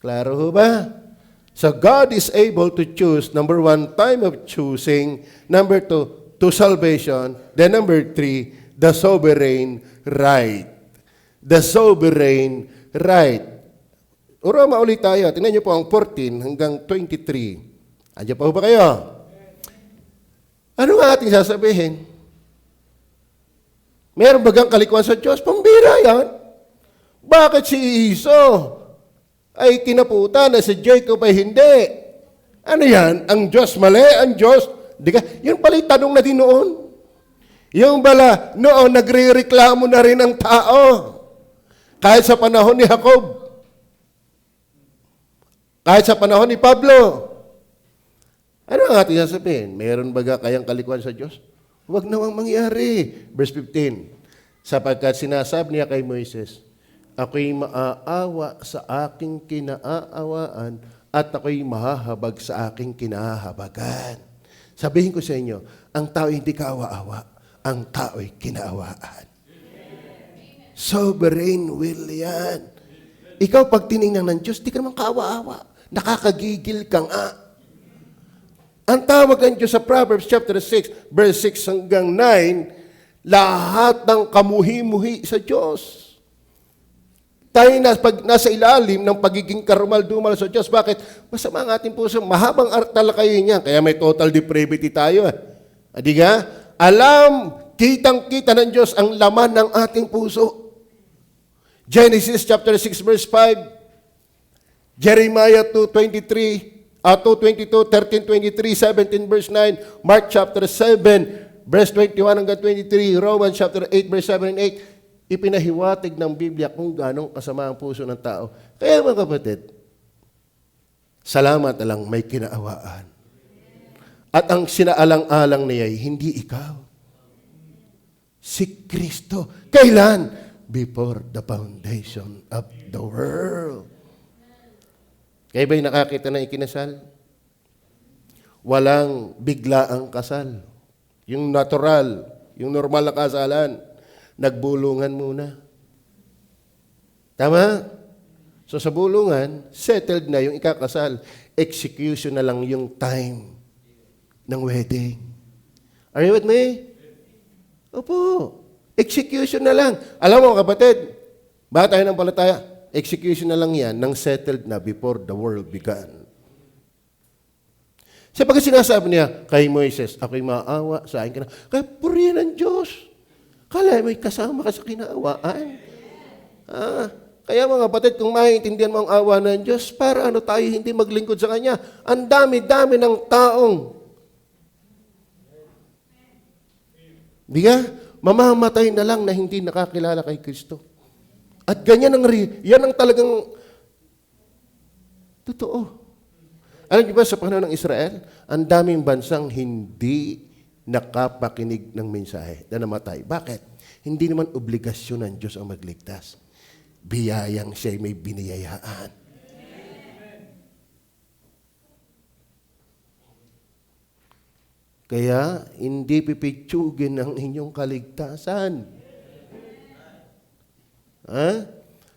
Klaro ho ba? So God is able to choose, number one, time of choosing. Number two, to salvation. Then number three, the sovereign right. The sovereign right. Roma ulit tayo. Tingnan niyo po ang 14 hanggang 23. Andiyan pa ba kayo? Ano nga ating sasabihin? Meron bagang kalikuan sa Diyos? Pambira yan. Bakit si Esau ay kinaputan na si Jacob ay hindi? Ano yan? Ang Diyos mali? Ang Diyos Di ka? Yun pala yung tanong na din noon. Yung bala, noon, nagre-reklamo na rin ang tao. Kahit sa panahon ni Jacob. Kahit sa panahon ni Pablo. Ano ang ating sasabihin? Meron baga kayang kalikuan sa Diyos? Huwag nawang mangyari. Verse 15. Sapagkat sinasabi niya kay Moises, ako'y maaawa sa aking kinaaawaan at ako'y mahahabag sa aking kinahabagan. Sabihin ko sa inyo, ang tao hindi kaawa-awa, ang tao'y kinaawaan. Sovereign will yan. Ikaw pag tinignan ng Diyos, di ka naman kaawa-awa. Nakakagigil ka nga. Ang tawag ng Diyos sa Proverbs chapter 6, verse 6 hanggang 9, lahat ng kamuhi-muhi sa Diyos. Tayo pag nasa ilalim ng pagiging karumal-dumal sa Diyos. Bakit? Masama ang ating puso. Mahabang talakayin niya. Kaya may total depravity tayo. Adi nga? Alam, kitang-kita ng Diyos ang laman ng ating puso. Genesis chapter 6, verse 5. Jeremiah 2:23, 2:22, 13:23, 17 verse 9, Mark chapter 7, verse 21 hanggang 23, Romans chapter 8, verse 7 and 8, ipinahiwatig ng Biblia kung ganong kasama ang puso ng tao. Kaya mga kapatid, salamat na lang may kinaawaan. At ang sinaalang-alang niya ay hindi ikaw. Si Kristo. Kailan? Before the foundation of the world. Kaya ba'y nakakita na ikinasal? Walang biglaang kasal. Yung natural, yung normal na kasalan, nagbulungan muna. Tama? So sa bulungan, settled na yung ikakasal. Execution na lang yung time ng wedding. Are you with me? Opo. Execution na lang. Alam mo kapatid, bakit tayo ng palataya? Execution na lang yan nang settled na before the world began. Sa pagka sinasabi niya kay Moises, ako'y maawa sa akin. Kaya purihan ng Diyos. Kala may kasama ka sa kinaawaan. Kaya mga kapatid, kung maintindihan mo ang awa ng Diyos, para ano tayo hindi maglingkod sa Kanya? Ang dami-dami ng taong. Di ka? Mamamatay na lang na hindi nakakilala kay Kristo. At ganyan yan ang talagang totoo. Alam niyo ba sa panahon ng Israel, ang daming bansang hindi nakapakinig ng mensahe na namatay. Bakit? Hindi naman obligasyon ng Diyos ang magligtas. Biyayang siya'y may biniyayaan. Kaya, hindi pipitsugin ang inyong kaligtasan.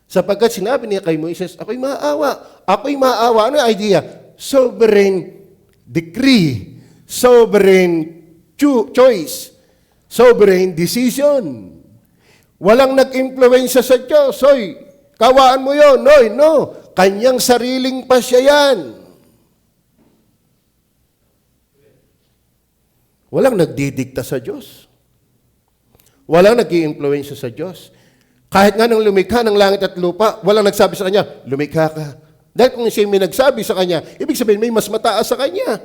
Sapagkat sinabi niya kay Moises, ako'y maawa. Ako'y maawa. Ano yung idea? Sovereign decree. Sovereign choice. Sovereign decision. Walang nag-impluensya sa Diyos. Hoy, kawaan mo yun. No. Kanyang sariling pasya yan. Walang nagdidikta sa Diyos. Walang nag-i-impluensya sa Diyos. Kahit nga nang lumikha ng langit at lupa, walang nagsabi sa kanya, lumikha ka. Dahil kung siya may nagsabi sa kanya, ibig sabihin may mas mataas sa kanya.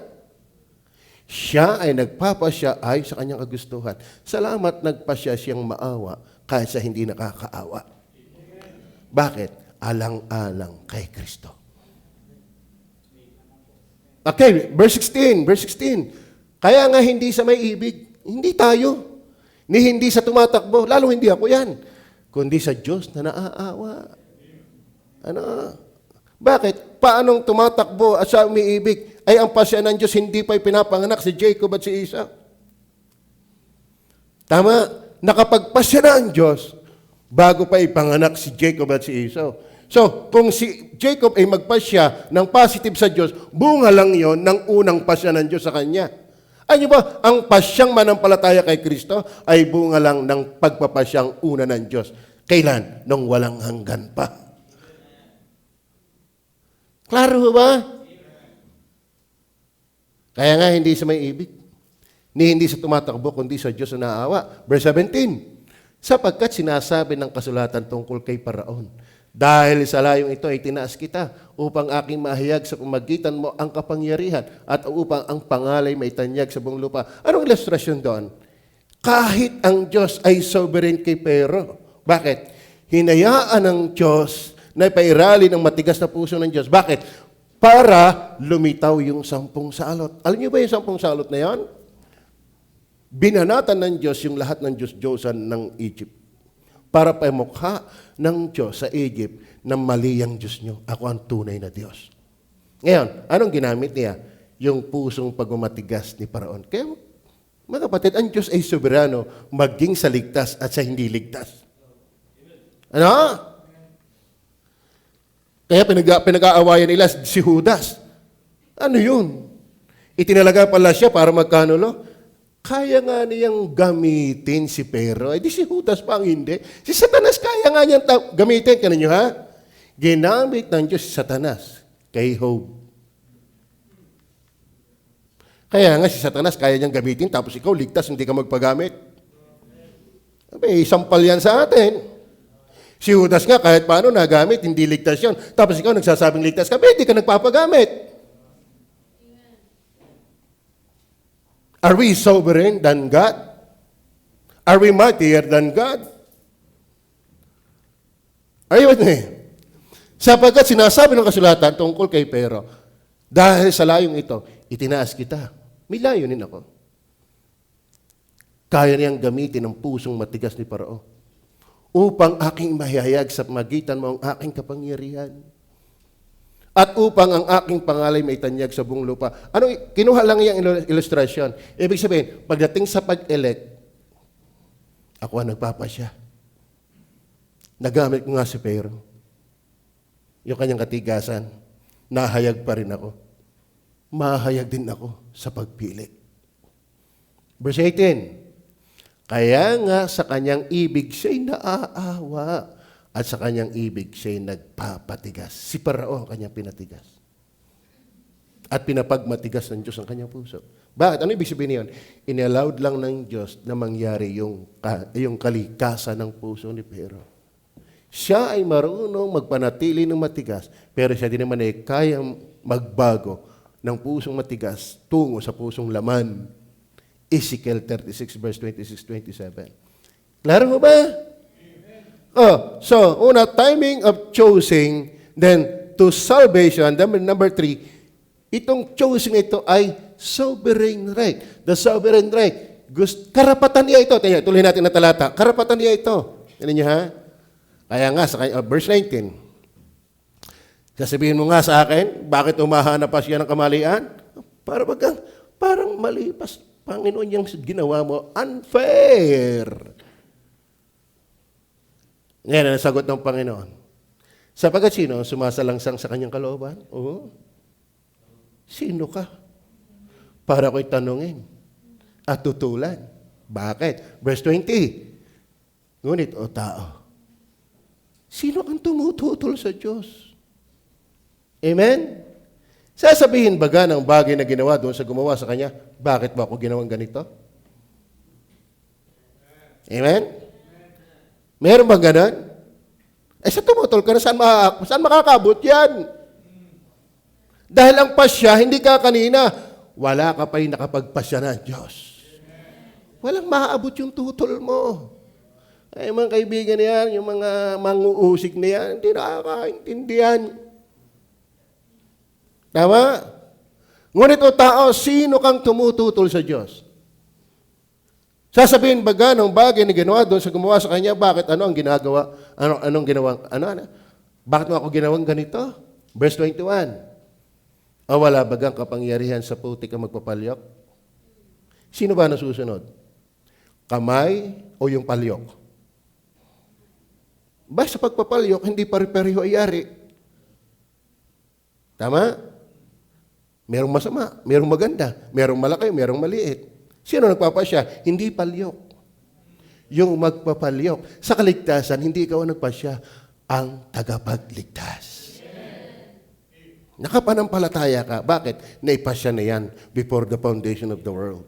Siya ay nagpapasya ay sa kanyang kagustuhan. Salamat nagpasya siyang maawa kahit sa hindi nakakaawa. Bakit? Alang-alang kay Kristo. Okay, verse 16. Kaya nga hindi sa may ibig, hindi tayo. Ni hindi sa tumatakbo, lalo hindi ako yan. Kundi sa Diyos na naaawa. Bakit? Paanong tumatakbo at siya umiibig? Ay ang pasya ng Diyos hindi pa'y pinapanganak si Jacob at si Esau. Tama? Nakapagpasya na ang Diyos bago pa ipanganak si Jacob at si Esau. So, kung si Jacob ay magpasya ng positive sa Diyos, bunga lang yon ng unang pasya ng Diyos sa kanya. Ano ba, ang pasyang manampalataya kay Kristo ay bunga lang ng pagpapasyang una ng Diyos. Kailan? Nung walang hanggan pa. Klaro ba? Kaya nga hindi sa may ibig, ni hindi sa tumatakbo, kundi sa Diyos na naawa. Verse 17, sapagkat sinasabi ng kasulatan tungkol kay Paraon, Dahil sa layong ito ay tinaas kita upang aking mahayag sa pamagitan mo ang kapangyarihan at upang ang pangalay may tanyag sa buong lupa. Anong ilustrasyon doon? Kahit ang Diyos ay sovereign kay Pero. Bakit? Hinayaan ng Diyos na ipairali ng matigas na puso ng Diyos. Bakit? Para lumitaw yung 10 salot. Alam niyo ba yung 10 salot na yan? Binanatan ng Diyos yung lahat ng Diyos-Diyosan ng Egypt. Para pamukha ng Diyos sa Egypt na mali ang Diyos nyo. Ako ang tunay na Diyos. Ngayon, anong ginamit niya? Yung pusong pagmamatigas ni Paraon. Kaya, mga kapatid, ang Diyos ay soberano maging sa ligtas at sa hindi ligtas. Ano? Kaya pinag-aawayan nila si Judas. Ano yun? Itinalaga pala siya para magkano lo? Kaya nga niyang gamitin si Pero. Di si Judas pa ang hindi. Si Satanas kaya nga niyang gamitin. Kaya niyo ha? Ginamit ng Diyos si Satanas kay Job. Kaya nga si Satanas kaya niyang gamitin tapos ikaw ligtas, hindi ka magpagamit. May sampal yan sa atin. Si Judas nga kahit paano nagamit, hindi ligtas yun. Tapos ikaw nagsasabing ligtas ka, hindi ka nagpapagamit. Are we sovereign than God? Are we mightier than God? Are you with me? Sapagkat sinasabi ng kasulatan tungkol kay Pero, dahil sa layong ito, itinaas kita. May layunin ako. Kaya niyang gamitin ang pusong matigas ni Parao upang aking mahayag sa magitan mo ang aking kapangyarihan. At upang ang aking pangalay may tanyag sa buong lupa. Kinuha lang yung ilustrasyon. Ibig sabihin, pagdating sa pag-elect, ako ang nagpapasya. Nagamit ko nga si Pero. Yung kanyang katigasan, nahayag pa rin ako. Mahayag din ako sa pagpili. Verse 18, kaya nga sa kanyang ibig siya'y naaawa. At sa kanyang ibig, siya'y nagpapatigas. Si Parao ang kanyang pinatigas. At pinapagmatigas ng Diyos ang kanyang puso. Bakit? Ano ibig sabihin niyon? Inallowed lang ng Diyos na mangyari yung kalikasan ng puso ni Pero. Siya ay marunong magpanatili ng matigas, pero siya din naman ay kayang magbago ng pusong matigas tungo sa pusong laman. Ezekiel 36 verse 26-27. Klaro mo ba? So, una, timing of choosing, then to salvation, then number 3, itong choosing ito ay sovereign right. The sovereign right. Karapatan niya ito. Tuloy natin na talata. Karapatan niya ito. Yan niyo ha? Kaya nga, verse 19, sasabihin mo nga sa akin, bakit umahanap pa siya ng kamalian? Parang malipas, Panginoon, yung ginawa mo, unfair. Ngayon, ang sagot ng Panginoon. Sapagkat sino sumasalangsang sa kanyang kalooban? Oo. Sino ka? Para ko'y tanungin at tutulan. Bakit? Verse 20. Ngunit, o tao, sino ang tumututol sa Diyos? Amen? Sasabihin baga ng bagay na ginawa doon sa gumawa sa kanya, bakit ba ako ginawang ganito? Amen? Meron bang ganun? Sa tumutol ka na, saan makakabot yan? Dahil ang pasya, hindi ka kanina, wala ka pa'y nakapagpasya ng Diyos. Walang maaabot yung tutol mo. Ay, mga kaibigan na yan, yung mga manguusik na yan, hindi nakakaintindihan. Tama? Ngunit o tao, sino kang tumututol sa Diyos? Sasabihin baga ng bagay na ginawa doon sa gumawa sa kanya, bakit ano ang ginagawa? Anong ginawa? Bakit mo ako ginawang ganito? Verse 21. O wala bagang kapangyarihan sa putik ang magpapalyok? Sino ba nasusunod? Kamay o yung palyok? Sa pagpapalyok, hindi pare-pareho ay yari. Tama? Merong masama, merong maganda, merong malaki, merong maliit. Sino nagpapasya? Hindi palyok. Yung magpapalyok. Sa kaligtasan, hindi ikaw ang nagpasya, ang tagapagligtas. Nakapanampalataya ka. Bakit? Naipasya na yan before the foundation of the world.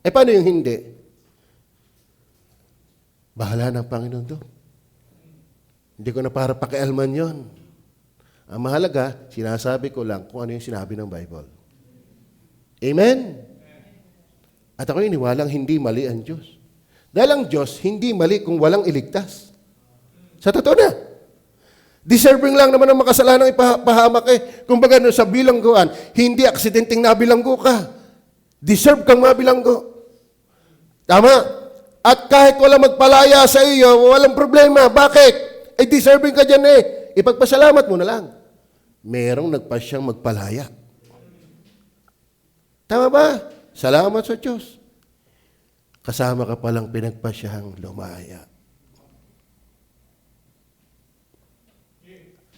Paano yung hindi? Bahala ng Panginoon doon. Hindi ko na para pakialman yon. Ang mahalaga, sinasabi ko lang kung ano yung sinabi ng Bible. Amen? At ako iniwalang hindi mali ang Diyos. Dahil ang Diyos, hindi mali kung walang iligtas. Sa totoo na. Deserving lang naman ang makasalanang ipahamak eh. Kumbaga sa bilangguan, hindi aksidenteng nabilanggo ka. Deserve kang mabilanggo. Tama? At kahit walang magpalaya sa iyo, walang problema. Bakit? Eh, deserving ka dyan eh. Ipagpasalamat mo na lang. Merong nagpasyang magpalaya. Tama ba? Salamat sa Diyos. Kasama ka palang pinagpasyang lumaya.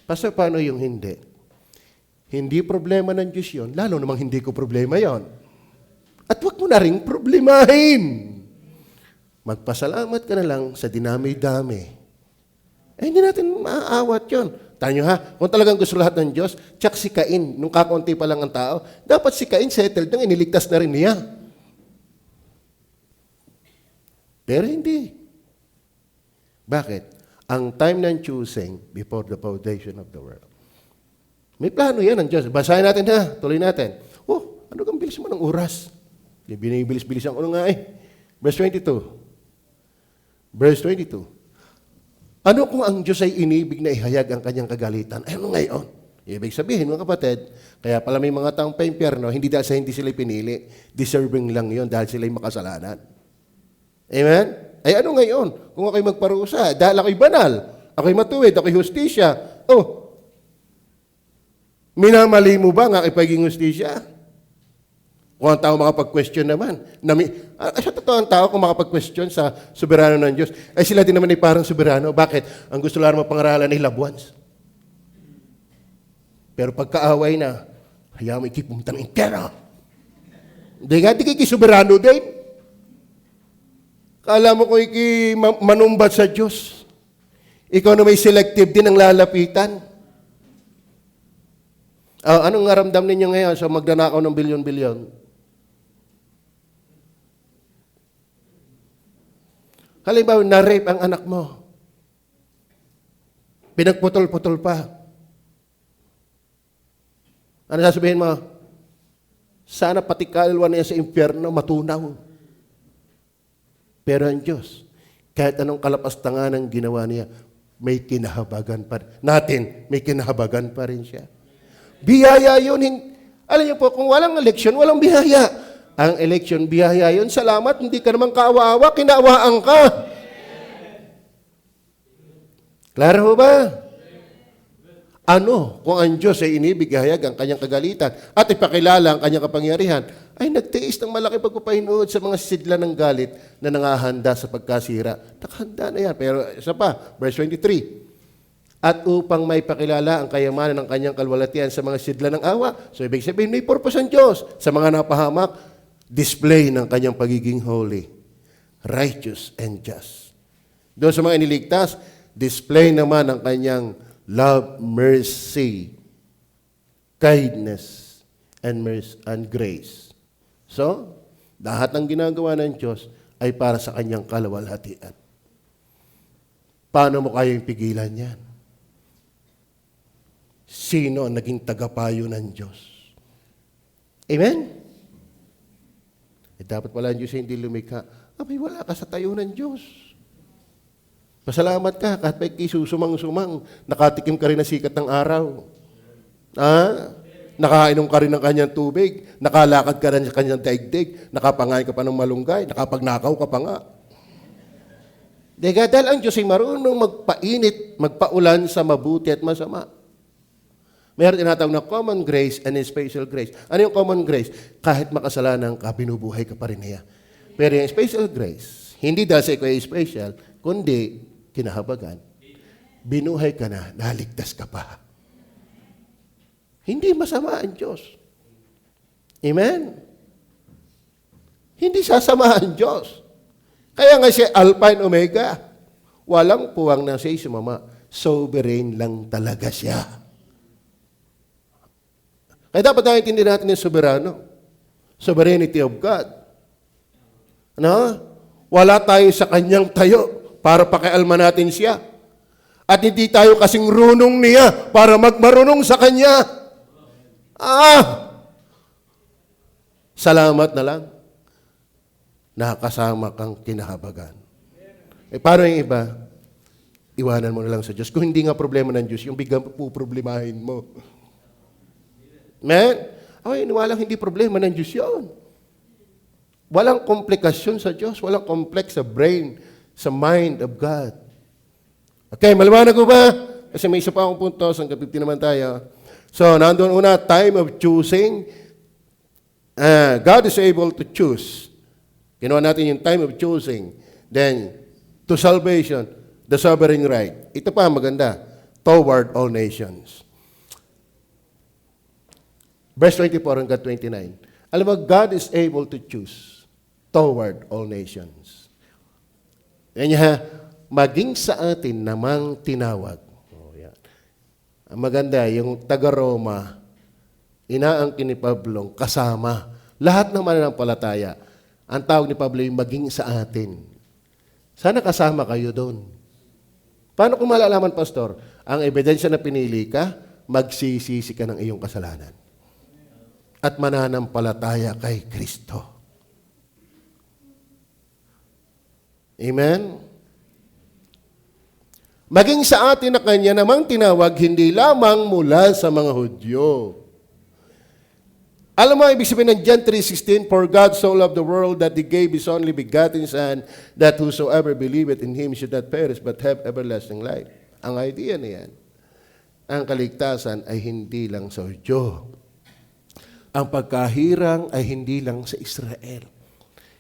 Pastor, paano yung hindi? Hindi problema ng Diyos yun, lalo namang hindi ko problema yon. At huwag mo na rin problemahin. Magpasalamat ka na lang sa dinami-dami. Eh, hindi natin maaawat yun. Tanyo ha, kung talagang gusto lahat ng Diyos, tsak si Cain, nung kakunti pa lang ang tao, dapat si Cain settled nang iniligtas na rin niya. Pero hindi. Bakit? Ang time ng choosing before the foundation of the world. May plano yan ng Diyos. Basahin natin ha, tuloy natin. Oh, ano kang bilis mo ng oras? Binibilis-bilisan ko nga eh. Verse 22. Verse 22. Ano kung ang Diyos ay inibig na ihayag ang kanyang kagalitan? Ay, ano ngayon? Ibig sabihin, mga kapatid, kaya pala may mga taong pa-impyerno, hindi dahil sa hindi sila pinili, deserving lang yon dahil sila'y makasalanan. Amen? Ay ano ngayon? Kung ako'y magparusa, dahil ako'y banal, ako'y matuwid, ako'y hustisya, oh, minamali mo ba ang aking pagiging hustisya? Kung ang tao makapag-question naman, sa totoo ang tao kung makapag-question sa soberano ng Diyos, ay sila din naman ay parang soberano. Bakit? Ang gusto lang mapangaralan ay loved ones. Pero pagkaaway na, hayaan mo ikipumunta ng impyerno. Hindi ka, di kay soberano din. Kala mo kung manumbat sa Diyos. Ikaw na may selective din ang lalapitan. Anong naramdam ninyo ngayon sa magnanakaw ng bilyon-bilyon? Halimbawa, na-rape ang anak mo. Pinagputol-putol pa. Ano sasabihin mo? Sana pati kalwa na yan sa impyerno matunaw. Pero ang Diyos, kahit anong kalapastangan ang ginawa niya, may kinahabagan pa rin. Natin, may kinahabagan pa rin siya. Biyaya yun. Alam niyo po, kung walang eleksyon, walang biyaya. Ang eleksyon, biyaya yun. Salamat, hindi ka naman kaawa-awa, kinaawaan ka. Klaro ba? Ano kung ang Diyos ay inibig, hayag ang kanyang kagalitan at ipakilala ang kanyang kapangyarihan, ay nagtiis ng malaking pagpapahinuod sa mga sidla ng galit na nangahanda sa pagkasira. Nakahanda na yan. Pero isa pa, verse 23. At upang may pakilala ang kayamanan ng kanyang kalwalatian sa mga sidla ng awa. So ibig sabihin, may purpose ang Diyos. Sa mga napahamak, display ng kanyang pagiging holy, righteous, and just. Doon sa mga iniligtas, display naman ang kanyang love, mercy, kindness, and mercy and grace. So, lahat ng ginagawa ng Diyos ay para sa kanyang kalawalhatian. Paano mo kayang pigilan yan? Sino ang naging tagapayo ng Diyos? Amen? Dapat pala ang Diyos ay hindi lumikha. Abay, wala ka sa tayo ng Diyos. Pasalamat ka, kahit may kisusumang-sumang, nakatikim ka rin ng sikat ng araw. Nakainom ka rin ng kanyang tubig, nakalakad ka rin sa kanyang daigdig, nakapangain ka pa ng malunggay, nakapagnakaw ka pa nga. Dahil ang Diyos ay marunong magpainit, magpaulan sa mabuti at masama. Mayroon tinatawag na common grace and special grace. Ano yung common grace? Kahit makasalanan ka, binubuhay ka pa rin niya. Pero yung special grace, hindi dahil sa ikaw ay special, kundi kinahabagan. Binuhay ka na, naligtas ka pa. Hindi masama ang Diyos. Amen? Hindi sasama ang Diyos. Kaya nga siya Alpha and Omega. Walang puwang na siya sumama. Sovereign lang talaga siya. Kaya dapat naintindihan natin yung soberano. Sovereignty of God. Ano? Wala tayo sa kanyang tayo para pakialma natin siya. At hindi tayo kasing runong niya para magmarunong sa Kanya. Salamat na lang. Nakasama kang kinahabagan. Paano yung iba? Iwanan mo na lang sa Diyos. Kung hindi nga problema ng Diyos, yung biglang puproblemahin mo. Man, walang hindi problema ng Diyos yun. Walang komplikasyon sa Diyos. Walang complex sa brain, sa mind of God. Okay, maliwanag ko ba? Kasi may isa pa akong punto, hanggang 50 naman tayo. So, nandun una, time of choosing. God is able to choose. Kinuha natin yung time of choosing. Then, to salvation, the sovereign right. Ito pa, maganda. Toward all nations. Verse 24 hanggang 29. Alam mo, God is able to choose toward all nations. Yan niya, maging sa atin namang tinawag. Yan. Ang maganda, yung taga-Roma, inaangkin ni Pablong, kasama. Lahat naman ng palataya. Ang tawag ni Pablo yung maging sa atin. Sana kasama kayo doon. Paano kung malalaman, Pastor? Ang ebidensya na pinili ka, magsisisi ka ng iyong kasalanan. At mananampalataya kay Kristo. Amen? Maging sa atin na Kanya namang tinawag, hindi lamang mula sa mga Hudyo. Alam mo, ibig sabihin ng John 3:16, For God so loved the world that He gave His only begotten Son, that whosoever believeth in Him should not perish, but have everlasting life. Ang idea na yan, ang kaligtasan ay hindi lang sa Hudyo. Ang pagkahirang ay hindi lang sa Israel.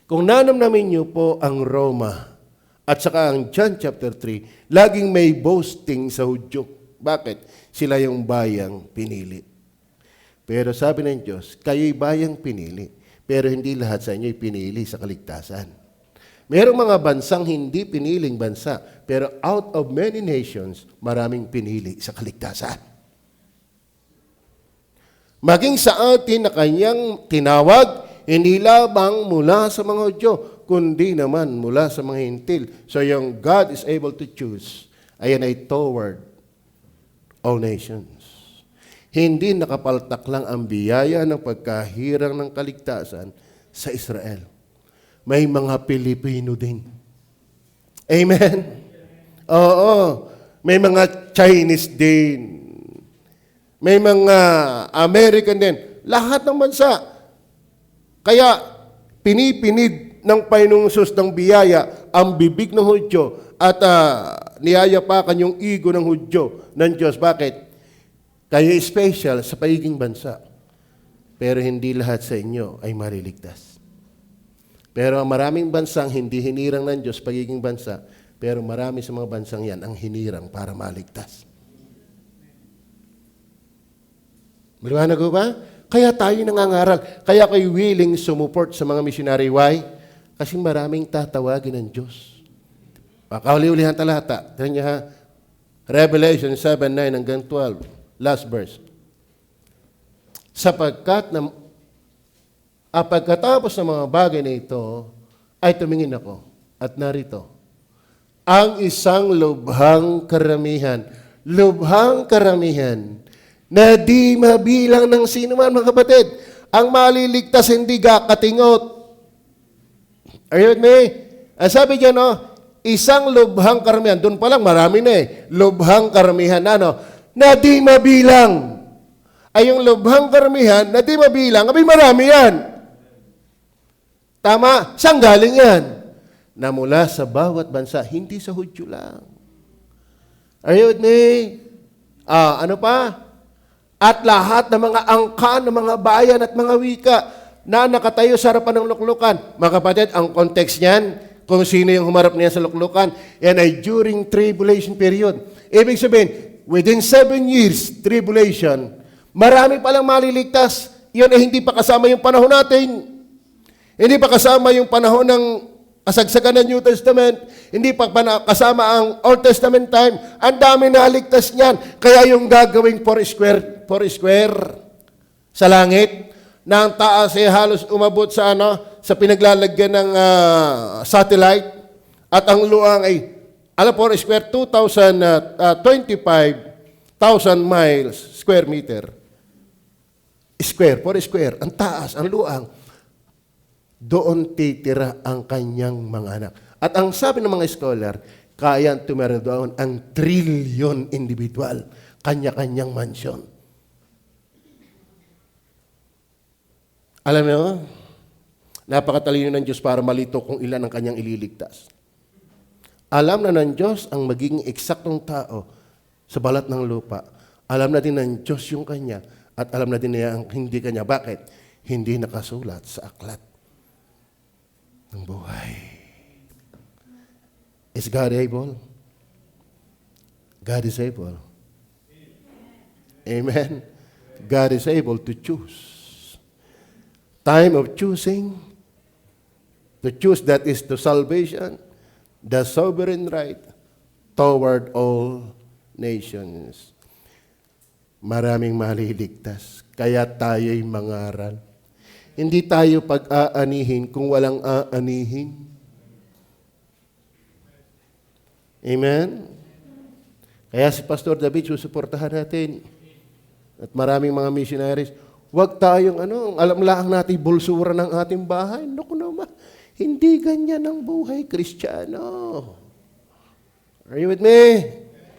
Kung nanamnamin niyo po ang Roma, at saka ang John chapter 3, laging may boasting sa Hudyo. Bakit? Sila yung bayang pinili. Pero sabi ng Diyos, kayo'y bayang pinili, pero hindi lahat sa inyo'y pinili sa kaligtasan. Merong mga bansang hindi piniling bansa, pero out of many nations, maraming pinili sa kaligtasan. Maging sa atin na Kanyang tinawag, hindi lamang mula sa mga Hudyo, kundi naman mula sa mga hintil. So yung God is able to choose, ayan ay toward all nations. Hindi nakapaltak lang ang biyaya ng pagkahirang ng kaligtasan sa Israel. May mga Pilipino din. Amen? Oo. May mga Chinese din. May mga American din. Lahat ng bansa. Kaya pinipinig ng Panginoong Hesus ng biyaya ang bibig ng Hudyo at niyayapakan yung ego ng Hudyo ng Diyos. Bakit? Kayo special sa pagiging bansa. Pero hindi lahat sa inyo ay maliligtas. Pero maraming bansang hindi hinirang ng Diyos pagiging bansa, pero marami sa mga bansang yan ang hinirang para maligtas. Maliwanag ko ba? Kaya tayo nangangaral. Kaya kayo willing sumuport sa mga missionary. Why? Kasi maraming tatawagin ng Diyos. Pakauli-ulihan talata. Tignan niyo ha. Revelation 7:9 hanggang 12. Last verse. Pagkatapos ng mga bagay na ito, ay tumingin ako at narito. Ang isang lubhang karamihan na di mabilang ng sino man, mga kapatid. Ang maliligtas hindi kakatingot. Are you with me? Ang sabi dyan, isang lubhang karamihan. Doon pa lang, marami na eh. Lubhang karamihan, na di mabilang. Ay yung lubhang karamihan na di mabilang, marami yan. Tama? Saan galing yan? Na mula sa bawat bansa, hindi sa Hudyo lang. Are you with me? Ano pa? At lahat ng mga angkan, ng mga bayan at mga wika na nakatayo sa harapan ng luklukan. Mga kapatid, ang context niyan, kung sino yung humarap niya sa luklukan, yan ay during tribulation period. Ibig sabihin, within 7 years, tribulation, marami palang maliligtas. Yun ay hindi pa kasama yung panahon natin. Hindi pa kasama yung panahon ng kasagsagan ng New Testament. Hindi pa kasama ang Old Testament time. Ang dami na ligtas niyan. Kaya yung gagawing 4 square sa langit, na ang taas ay halos umabot sa pinaglalagyan ng satellite, at ang luang ay Alam po, square 25,000 miles, square meter. Square, for square. Ang taas, ang luang. Doon titira ang kanyang mga anak. At ang sabi ng mga scholar, kaya tumira doon ang trillion individual, kanya-kanyang mansyon. Alam niyo, napakatalino ng Diyos para malito kung ilan ang kanyang ililigtas. Alam na ng Diyos ang magiging eksaktong tao sa balat ng lupa. Alam na din ng Diyos yung kanya at alam na din niya ang hindi kanya. Bakit? Hindi nakasulat sa aklat ng buhay. Is God able? God is able. Amen. God is able to choose. Time of choosing, to choose that is to salvation, the sovereign right toward all nations. Maraming maliligtas, kaya tayo'y mangaral. Hindi tayo pag-aanihin kung walang aanihin. Amen? Kaya si Pastor David, susuportahan natin. At maraming mga missionaries, huwag tayong alam lang natin bulsura ng ating bahay. Naku naman, hindi ganyan ang buhay Kristiyano. Are you with me?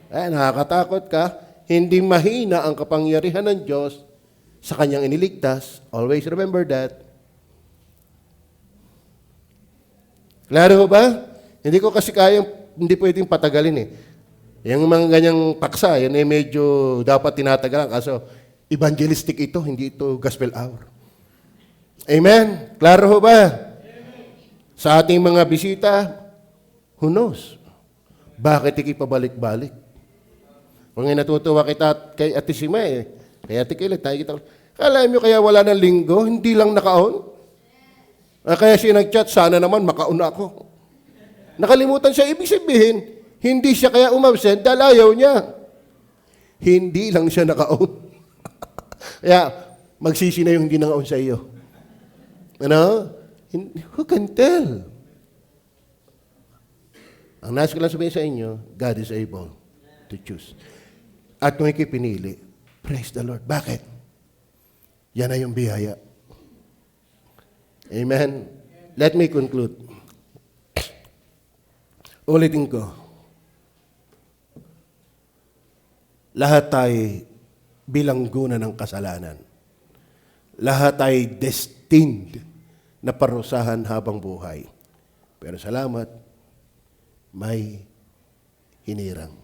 Nakakatakot ka. Hindi mahina ang kapangyarihan ng Diyos sa kanyang iniligtas. Always remember that. Klaro ba? Hindi ko kasi hindi pwedeng patagalin eh. Yung mga ganyang paksa, yan medyo dapat tinatagalan. Kaso, evangelistic ito, hindi ito gospel hour. Amen? Klaro ba? Sa ating mga bisita, who knows? Bakit ikipabalik-balik? Kung natutuwa kita kay Ate Sima kay Ate Kilit, tayo kita. Kala mo kaya wala ng linggo, hindi lang nakaon? Kaya siya nag-chat, sana naman makaon ako. Nakalimutan siya, ibig sabihin, hindi siya kaya umabsent dahil ayaw niya. Hindi lang siya nakaon. Kaya, magsisi na yung hindi nakaon sa iyo. Who can tell? Ang nais ko lang sabihin sa inyo, God is able to choose. At kung ikipinili, praise the Lord. Bakit? Yan na yung biyaya. Amen? Let me conclude. Ulitin ko. Lahat tayo bilanggunan ng kasalanan. Lahat ay destined na parusahan habang buhay. Pero salamat, may hinirang.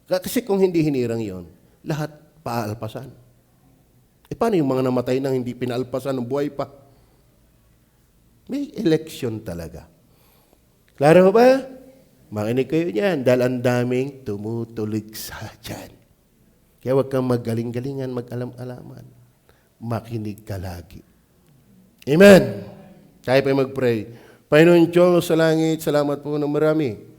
Kasi kung hindi hinirang yon, lahat paalpasan. Paano yung mga namatay nang hindi pinaalpasan ng buhay pa? May election talaga. Klaro ba? Makinig kayo niyan dahil ang daming tumutuligsa dyan. Kaya huwag kang magaling-galingan, mag-alam-alaman. Makinig ka lagi. Amen. Tayo pa mag-pray. Panginoon Diyos sa langit, salamat po ng marami